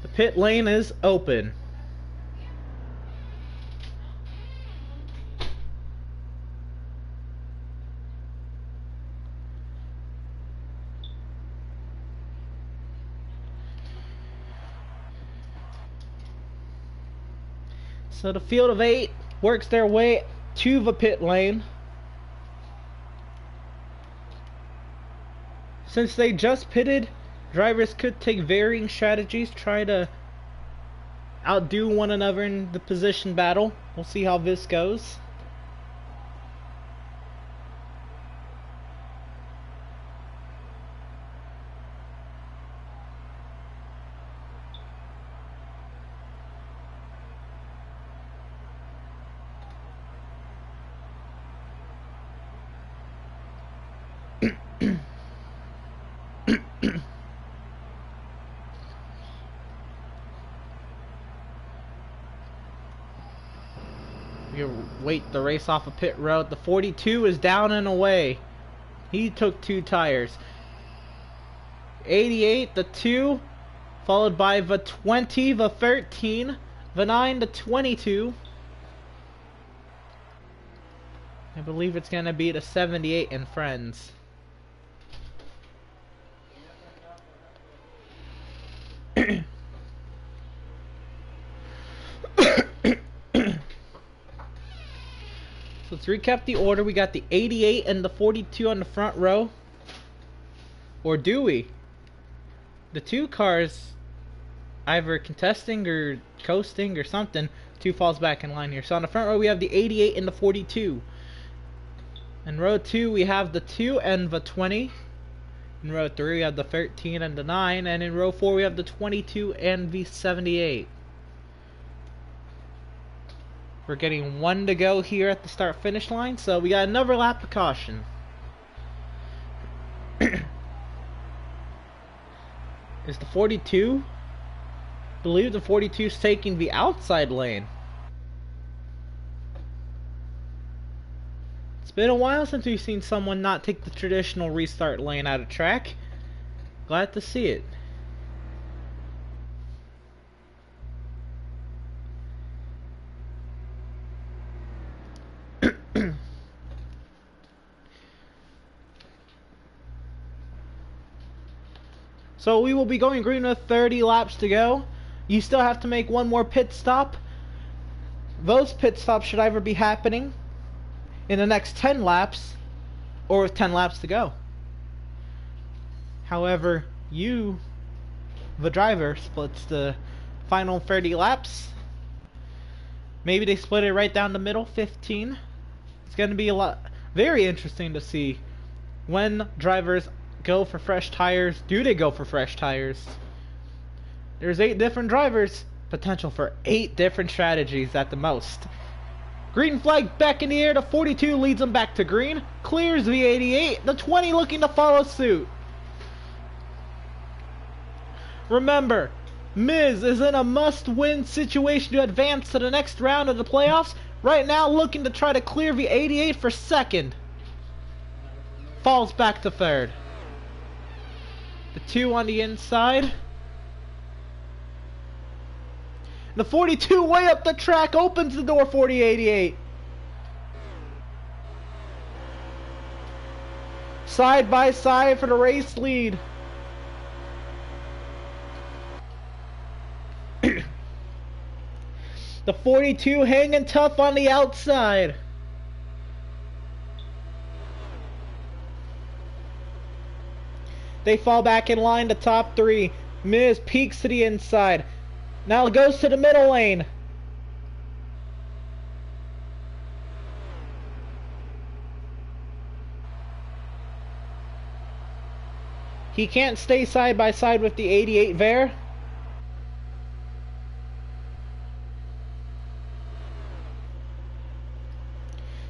The pit lane is open. So the field of 8 works their way to the pit lane. Since they just pitted, drivers could take varying strategies, try to outdo one another in the position battle. We'll see how this goes. You wait the race off of pit road. The 42 is down and away. He took 2 tires. 88, the 2, followed by the 20, the 13, the 9, the 22. I believe it's gonna be the 78 and friends. So let's recap the order. We got the 88 and the 42 on the front row. Or do we? The 2 cars either contesting or coasting or something. 2 falls back in line here. So on the front row we have the 88 and the 42. In row 2 we have the 2 and the 20. In row 3 we have the 13 and the 9. And in row 4 we have the 22 and the 78. We're getting 1 to go here at the start-finish line, so we got another lap of caution. Is the 42? I believe the 42 is taking the outside lane. It's been a while since we've seen someone not take the traditional restart lane out of track. Glad to see it. So we will be going green with 30 laps to go. You still have to make 1 more pit stop. those pit stops should either be happening in the next 10 laps or with 10 laps to go. However, you, the driver, splits the final 30 laps. Maybe they split it right down the middle, 15. It's going to be very interesting to see when drivers go for fresh tires. Do they go for fresh tires? There's 8 different drivers. Potential for 8 different strategies at the most. Green flag back in the air. The 42 leads them back to green. Clears the 88. The 20 looking to follow suit. Remember, Miz is in a must-win situation to advance to the next round of the playoffs. Right now looking to try to clear the 88 for second. Falls back to third. The 2 on the inside. The 42 way up the track opens the door for the 88. Side by side for the race lead. The 42 hanging tough on the outside. They fall back in line, the top 3. Miz peeks to the inside. Now it goes to the middle lane. He can't stay side by side with the 88 there.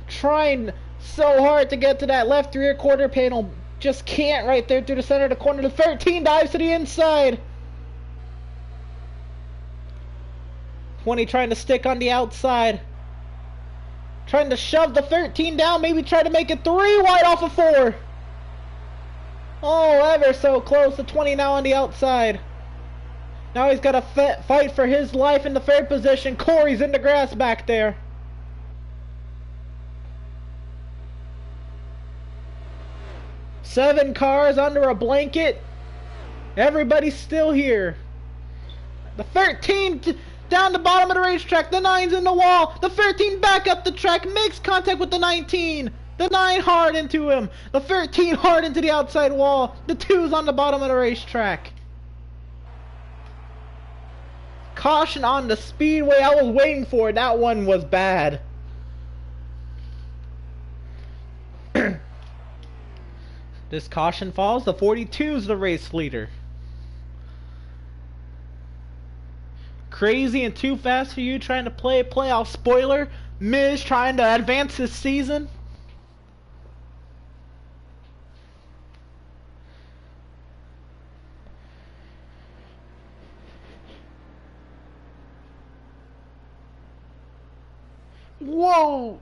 Trying so hard to get to that left rear quarter panel. Just can't right there through the center of the corner. The 13 dives to the inside. 20 trying to stick on the outside. Trying to shove the 13 down. Maybe try to make it 3 wide off of 4. Oh, ever so close. The 20 now on the outside. Now he's got to fight for his life in the 3rd position. Corey's in the grass back there. Seven cars under a blanket. Everybody's still here. The 13 down the bottom of the racetrack. The 9's in the wall. The 13 back up the track. Makes contact with the 19. The 9 hard into him. The 13 hard into the outside wall. The 2's on the bottom of the racetrack. Caution on the speedway. I was waiting for it. That one was bad. This caution falls. The 42's the race leader. Crazy and too fast for you trying to play a playoff spoiler. Miz trying to advance this season. Whoa!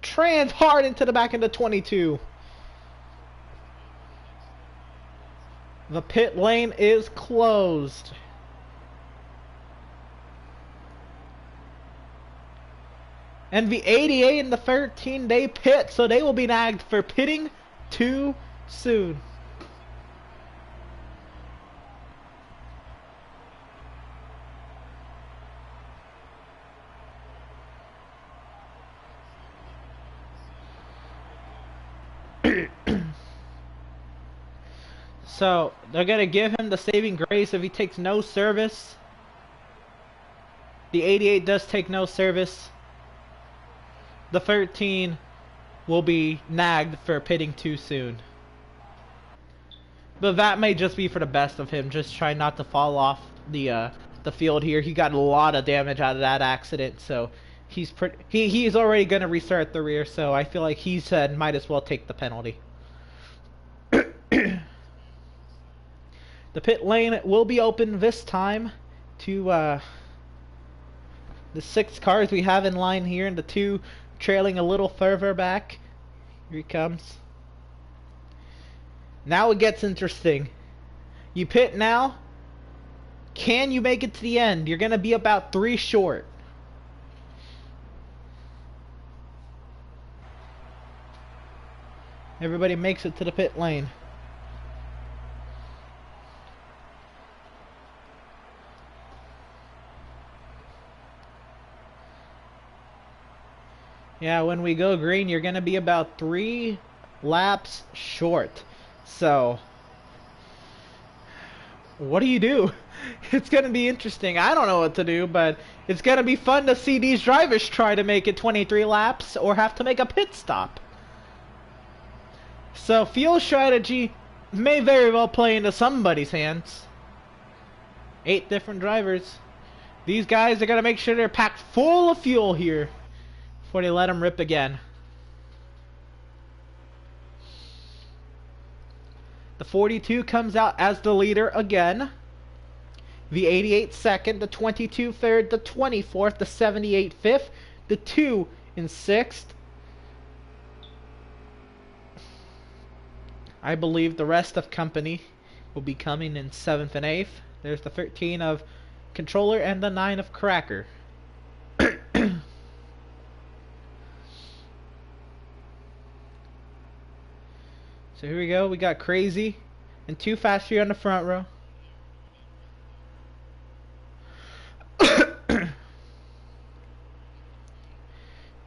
Trans hard into the back of the 22. The pit lane is closed. And the 88 and the 13, they pit, so they will be nagged for pitting too soon. So, they're going to give him the saving grace if he takes no service. The 88 does take no service. The 13 will be nagged for pitting too soon. But that may just be for the best of him, just trying not to fall off the field here. He got a lot of damage out of that accident, so he's already going to restart the rear, so I feel like he said might as well take the penalty. The pit lane will be open this time to the 6 cars we have in line here, and the 2 trailing a little further back. Here he comes. Now it gets interesting. You pit now. Can you make it to the end? You're going to be about 3 short. Everybody makes it to the pit lane. Yeah, when we go green, you're gonna be about 3 laps short. So, what do you do? It's gonna be interesting. I don't know what to do, but it's gonna be fun to see these drivers try to make it 23 laps or have to make a pit stop. So, fuel strategy may very well play into somebody's hands. 8 different drivers. These guys are gonna make sure they're packed full of fuel here before they let them rip again. The 42 comes out as the leader again. The 88 second, the 22 third, the 24th, the 78 fifth, the 2 in 6th. I believe the rest of company will be coming in 7th and 8th. There's the 13 of Controller and the 9 of Cracker. So here we go. We got Crazy and Too Fast here on the front row.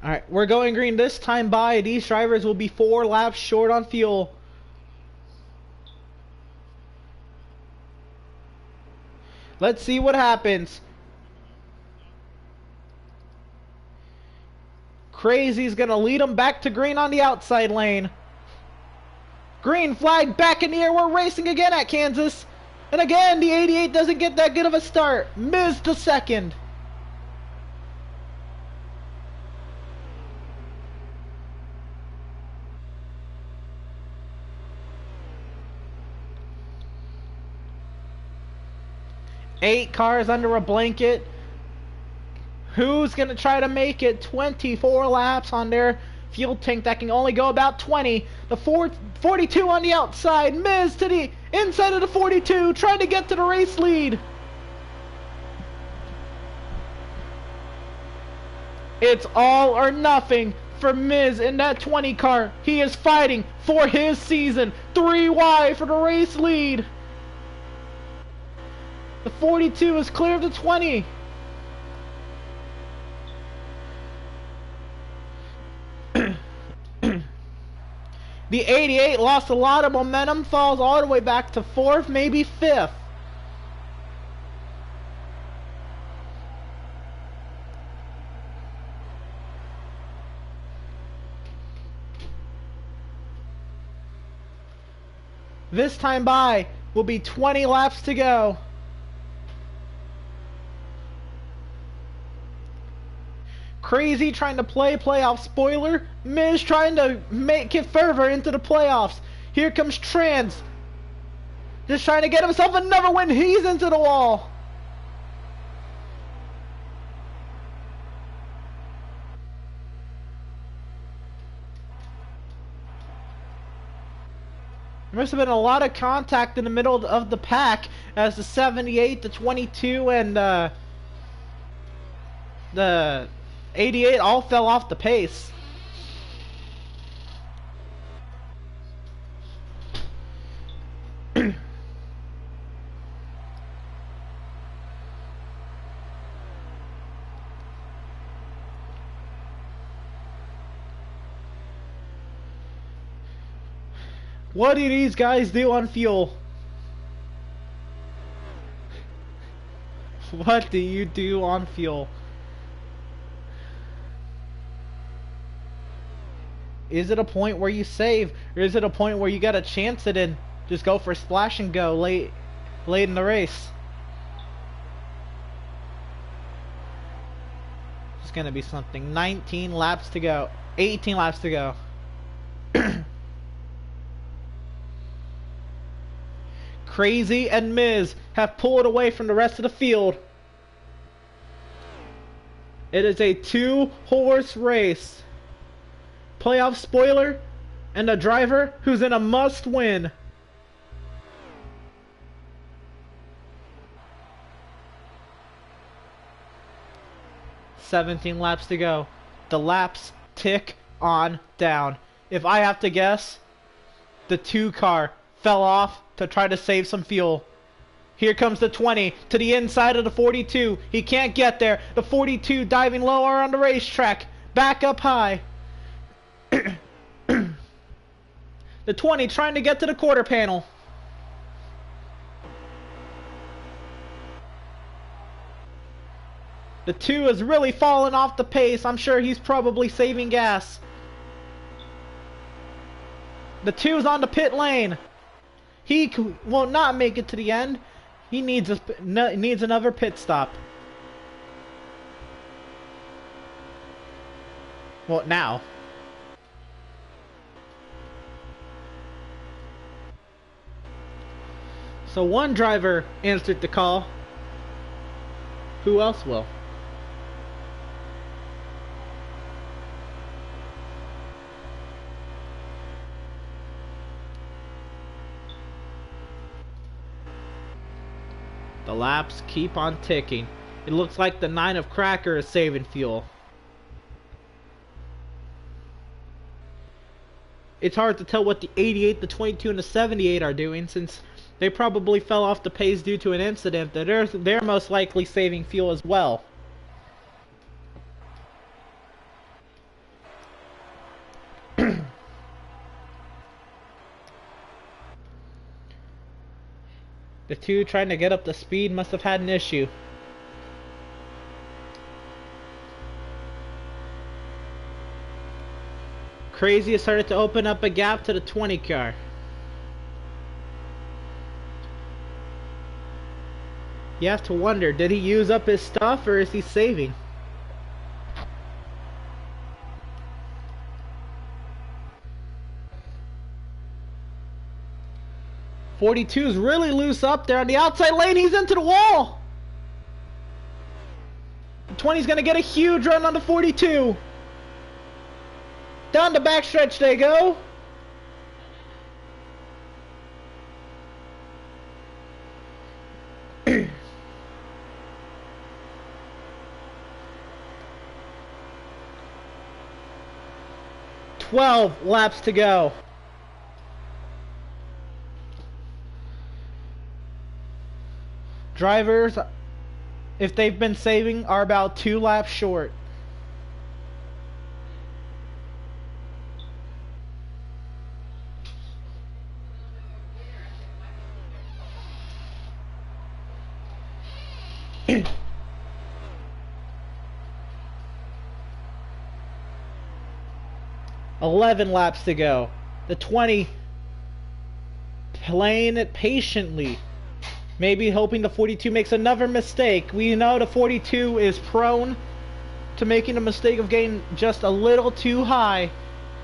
Alright, we're going green this time by. These drivers will be 4 laps short on fuel. Let's see what happens. Crazy's gonna lead them back to green on the outside lane. Green flag back in the air. We're racing again at Kansas. And again, the 88 doesn't get that good of a start. Miz to second. Eight cars under a blanket. Who's going to try to make it 24 laps on their fuel tank that can only go about 20? The 42 on the outside. Miz to the inside of the 42, trying to get to the race lead. It's all or nothing for Miz in that 20 car. He is fighting for his season. 3 wide for the race lead. The 42 is clear of the 20. The 88 lost a lot of momentum, falls all the way back to 4th, maybe 5th. This time by will be 20 laps to go. Crazy trying to play playoff spoiler. Miz trying to make it further into the playoffs. Here comes Trans. Just trying to get himself another win. He's into the wall. There must have been a lot of contact in the middle of the pack as the 78, the 22, and the 88 all fell off the pace. What do these guys do on fuel? What do you do on fuel? Is it a point where you save, or is it a point where you gotta chance it and just go for splash and go late in the race? It's gonna be something. 19 laps to go. 18 laps to go. Crazy and Miz have pulled away from the rest of the field. It is a 2-horse race. Playoff spoiler and a driver who's in a must-win. "17 laps to go. The laps tick on down. If I have to guess, the 2 car fell off to try to save some fuel. Here comes the 20 to the inside of the 42. He can't get there. The 42 diving lower on the racetrack. Back up high. The 20 trying to get to the quarter panel. The 2 is really falling off the pace. I'm sure he's probably saving gas. The 2's on the pit lane. He will not make it to the end. He needs another pit stop. Well, now. So one driver answered the call. Who else will? The laps keep on ticking. It looks like the 9 of Cracker is saving fuel. It's hard to tell what the 88, the 22, and the 78 are doing, since they probably fell off the pace due to an incident that they're most likely saving fuel as well. The 2 trying to get up to speed must have had an issue. Crazy has started to open up a gap to the 20 car. You have to wonder, did he use up his stuff or is he saving? .42's really loose up there on the outside lane. He's into the wall. The 20's gonna get a huge run on the 42. Down the backstretch they go. .12 laps to go. Drivers, if they've been saving, are about 2 laps short. .11 laps to go. The 20 playing it patiently. Maybe hoping the 42 makes another mistake. We know the 42 is prone to making a mistake of getting just a little too high.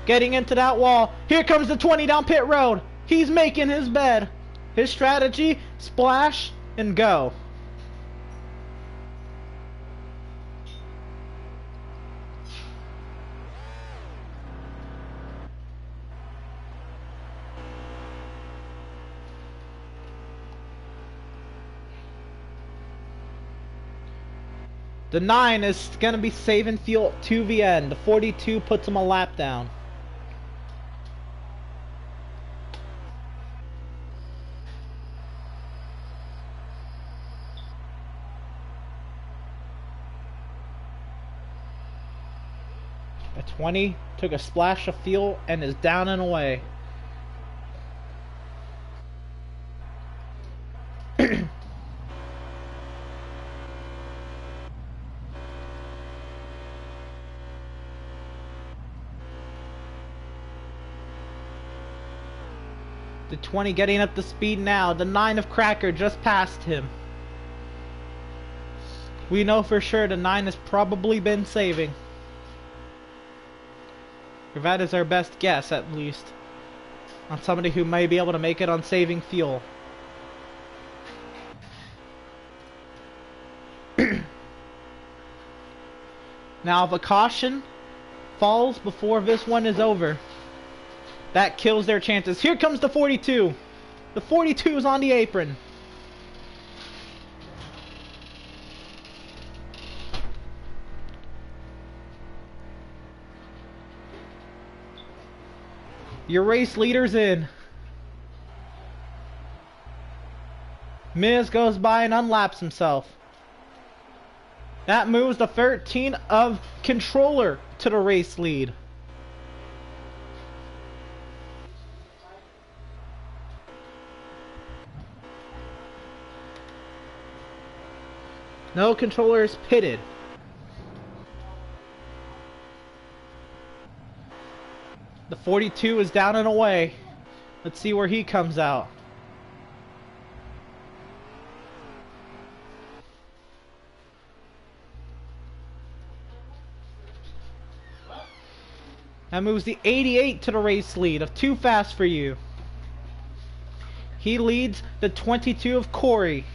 Getting into that wall. Here comes the 20 down pit road. He's making his bed. His strategy, splash and go. The 9 is going to be saving fuel to the end. The 42 puts him a lap down. The 20 took a splash of fuel and is down and away. The 20 getting up to speed now. The 9 of Cracker just passed him. We know for sure the 9 has probably been saving. Or that is our best guess, at least. On somebody who may be able to make it on saving fuel. Now, if a caution falls before this one is over, that kills their chances. Here comes the 42. The 42 is on the apron. Your race leader's in. Miz goes by and unlaps himself. That moves the 13 of Controller to the race lead. No Controller is pitted. The 42 is down and away. Let's see where he comes out. That moves the 88 to the race lead of Too Fast For You. He leads the 22 of Corey.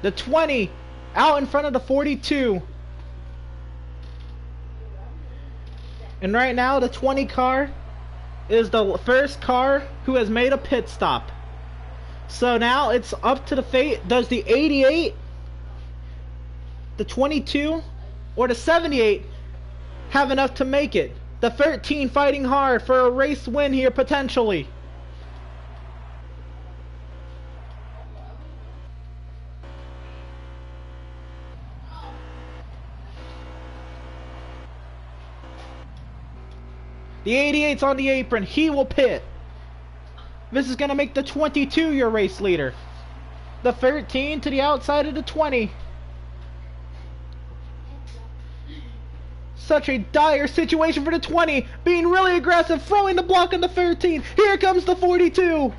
The 20 out in front of the 42. And right now the 20 car is the first car who has made a pit stop. So now it's up to the fate. Does the 88, the 22, or the 78 have enough to make it? The 13 fighting hard for a race win here potentially. The 88's on the apron. He will pit. This is going to make the 22 your race leader. The 13 to the outside of the 20. Such a dire situation for the 20. Being really aggressive, throwing the block on the 13. Here comes the 42.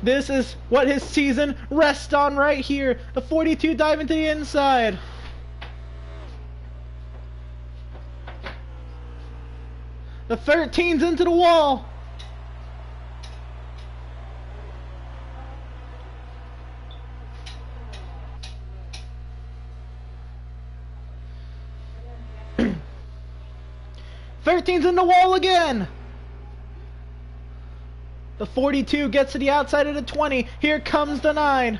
This is what his season rests on right here. The 42 diving to the inside. The 13's into the wall. Thirteen's in the wall again. The 42 gets to the outside of the 20. Here comes the 9.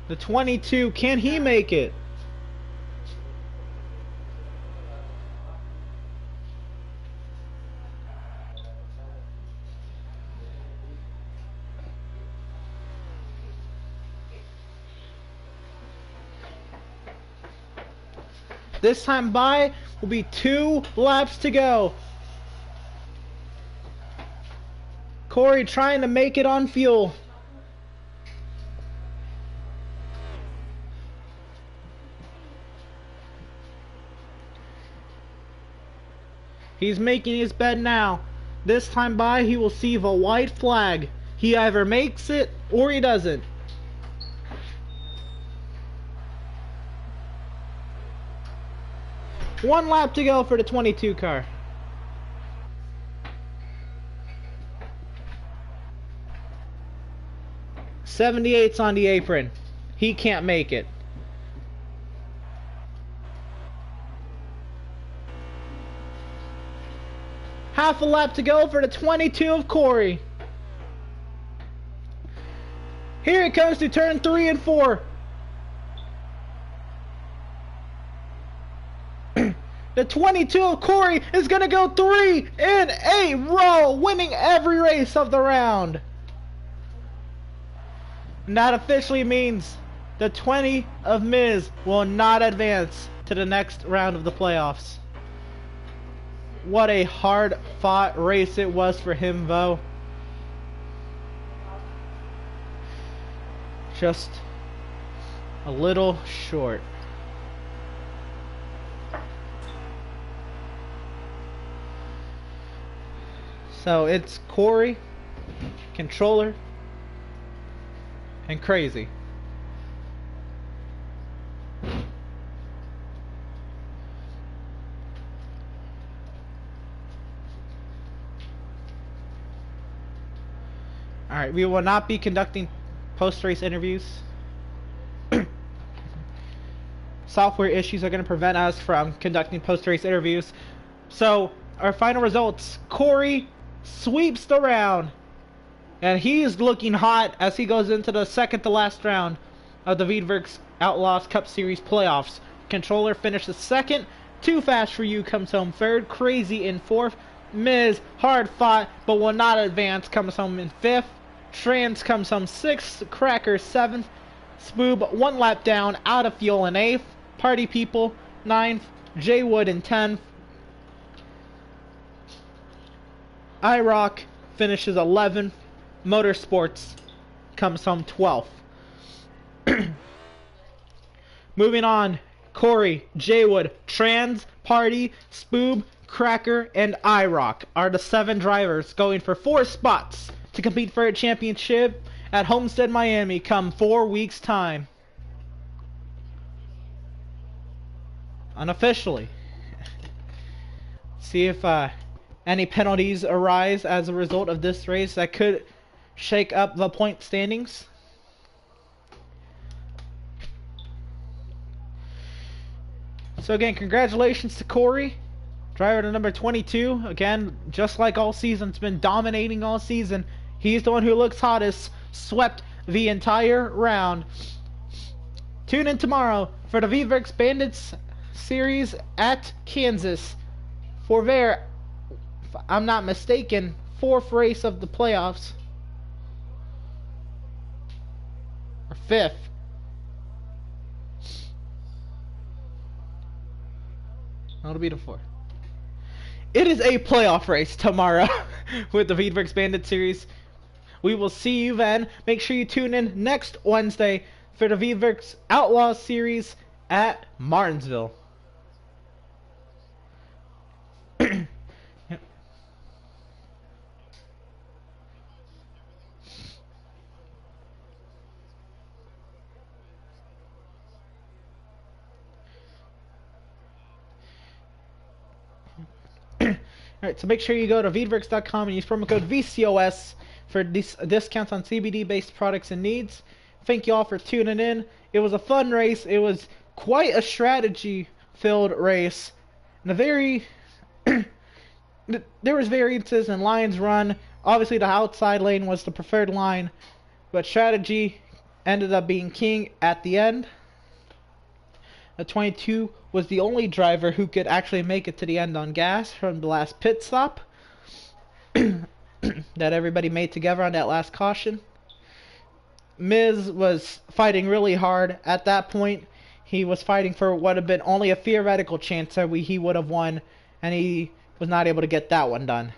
The 22, can he make it? This time by will be 2 laps to go. Corey trying to make it on fuel. He's making his bed now. This time by he will see the white flag. He either makes it or he doesn't. One lap to go for the 22 car. '78's on the apron. He can't make it. Half a lap to go for the 22 of Corey. Here it comes to turn 3 and 4. The 22 of Corey is going to go 3 in a row, winning every race of the round. And that officially means the 20 of Miz will not advance to the next round of the playoffs. What a hard-fought race it was for him, though. Just a little short. So it's Corey, Controller, and Crazy. Alright, we will not be conducting post-race interviews. Software issues are going to prevent us from conducting post-race interviews. So, our final results. Corey sweeps the round. And he is looking hot as he goes into the second to last round of the Veedverks Outlaws Cup Series playoffs. Controller finishes second. Too Fast for You comes home third. Crazy in fourth. Miz, hard fought but will not advance, comes home in fifth. Trans comes home sixth. Cracker seventh. Spoob 1 lap down, out of fuel in eighth. Party People ninth. J Wood in 10th. iRock finishes 11th. Motorsports comes home 12th. Moving on, Corey, Jaywood, Trans, Party, Spoob, Cracker, and iRock are the 7 drivers going for 4 spots to compete for a championship at Homestead, Miami come 4 weeks' time. Unofficially. See if any penalties arise as a result of this race that could shake up the point standings. So again, congratulations to Corey, driver to number 22. Again, just like all season, it's been dominating all season. He's the one who looks hottest, swept the entire round. Tune in tomorrow for the Veedverks Bandits series at Kansas for their, if I'm not mistaken, 4th race of the playoffs. Or 5th. It'll be the 4th. It is a playoff race tomorrow with the Veedverks Bandit series. We will see you then. Make sure you tune in next Wednesday for the Veedverks Outlaws series at Martinsville. Alright, so make sure you go to Veedverks.com and use promo code VCOS for discounts on CBD-based products and needs. Thank you all for tuning in. It was a fun race. It was quite a strategy-filled race. And there was variances in lines run. Obviously, the outside lane was the preferred line, but strategy ended up being king at the end. The 22 was the only driver who could actually make it to the end on gas from the last pit stop that everybody made together on that last caution. Miz was fighting really hard at that point. He was fighting for what would have been only a theoretical chance that he would have won, and he was not able to get that one done.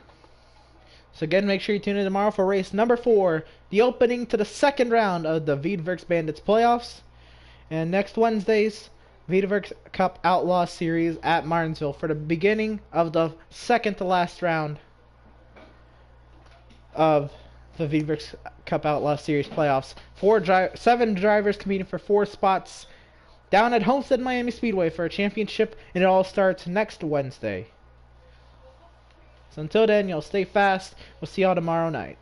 So again, make sure you tune in tomorrow for race number 4, the opening to the 2nd round of the Veedverks Bandits playoffs. And next Wednesday's Veedverks Cup Outlaw Series at Martinsville for the beginning of the 2nd to last round of the Veedverks Cup Outlaw Series playoffs. 7 drivers competing for 4 spots down at Homestead Miami Speedway for a championship, and it all starts next Wednesday. So until then, y'all stay fast. We'll see y'all tomorrow night.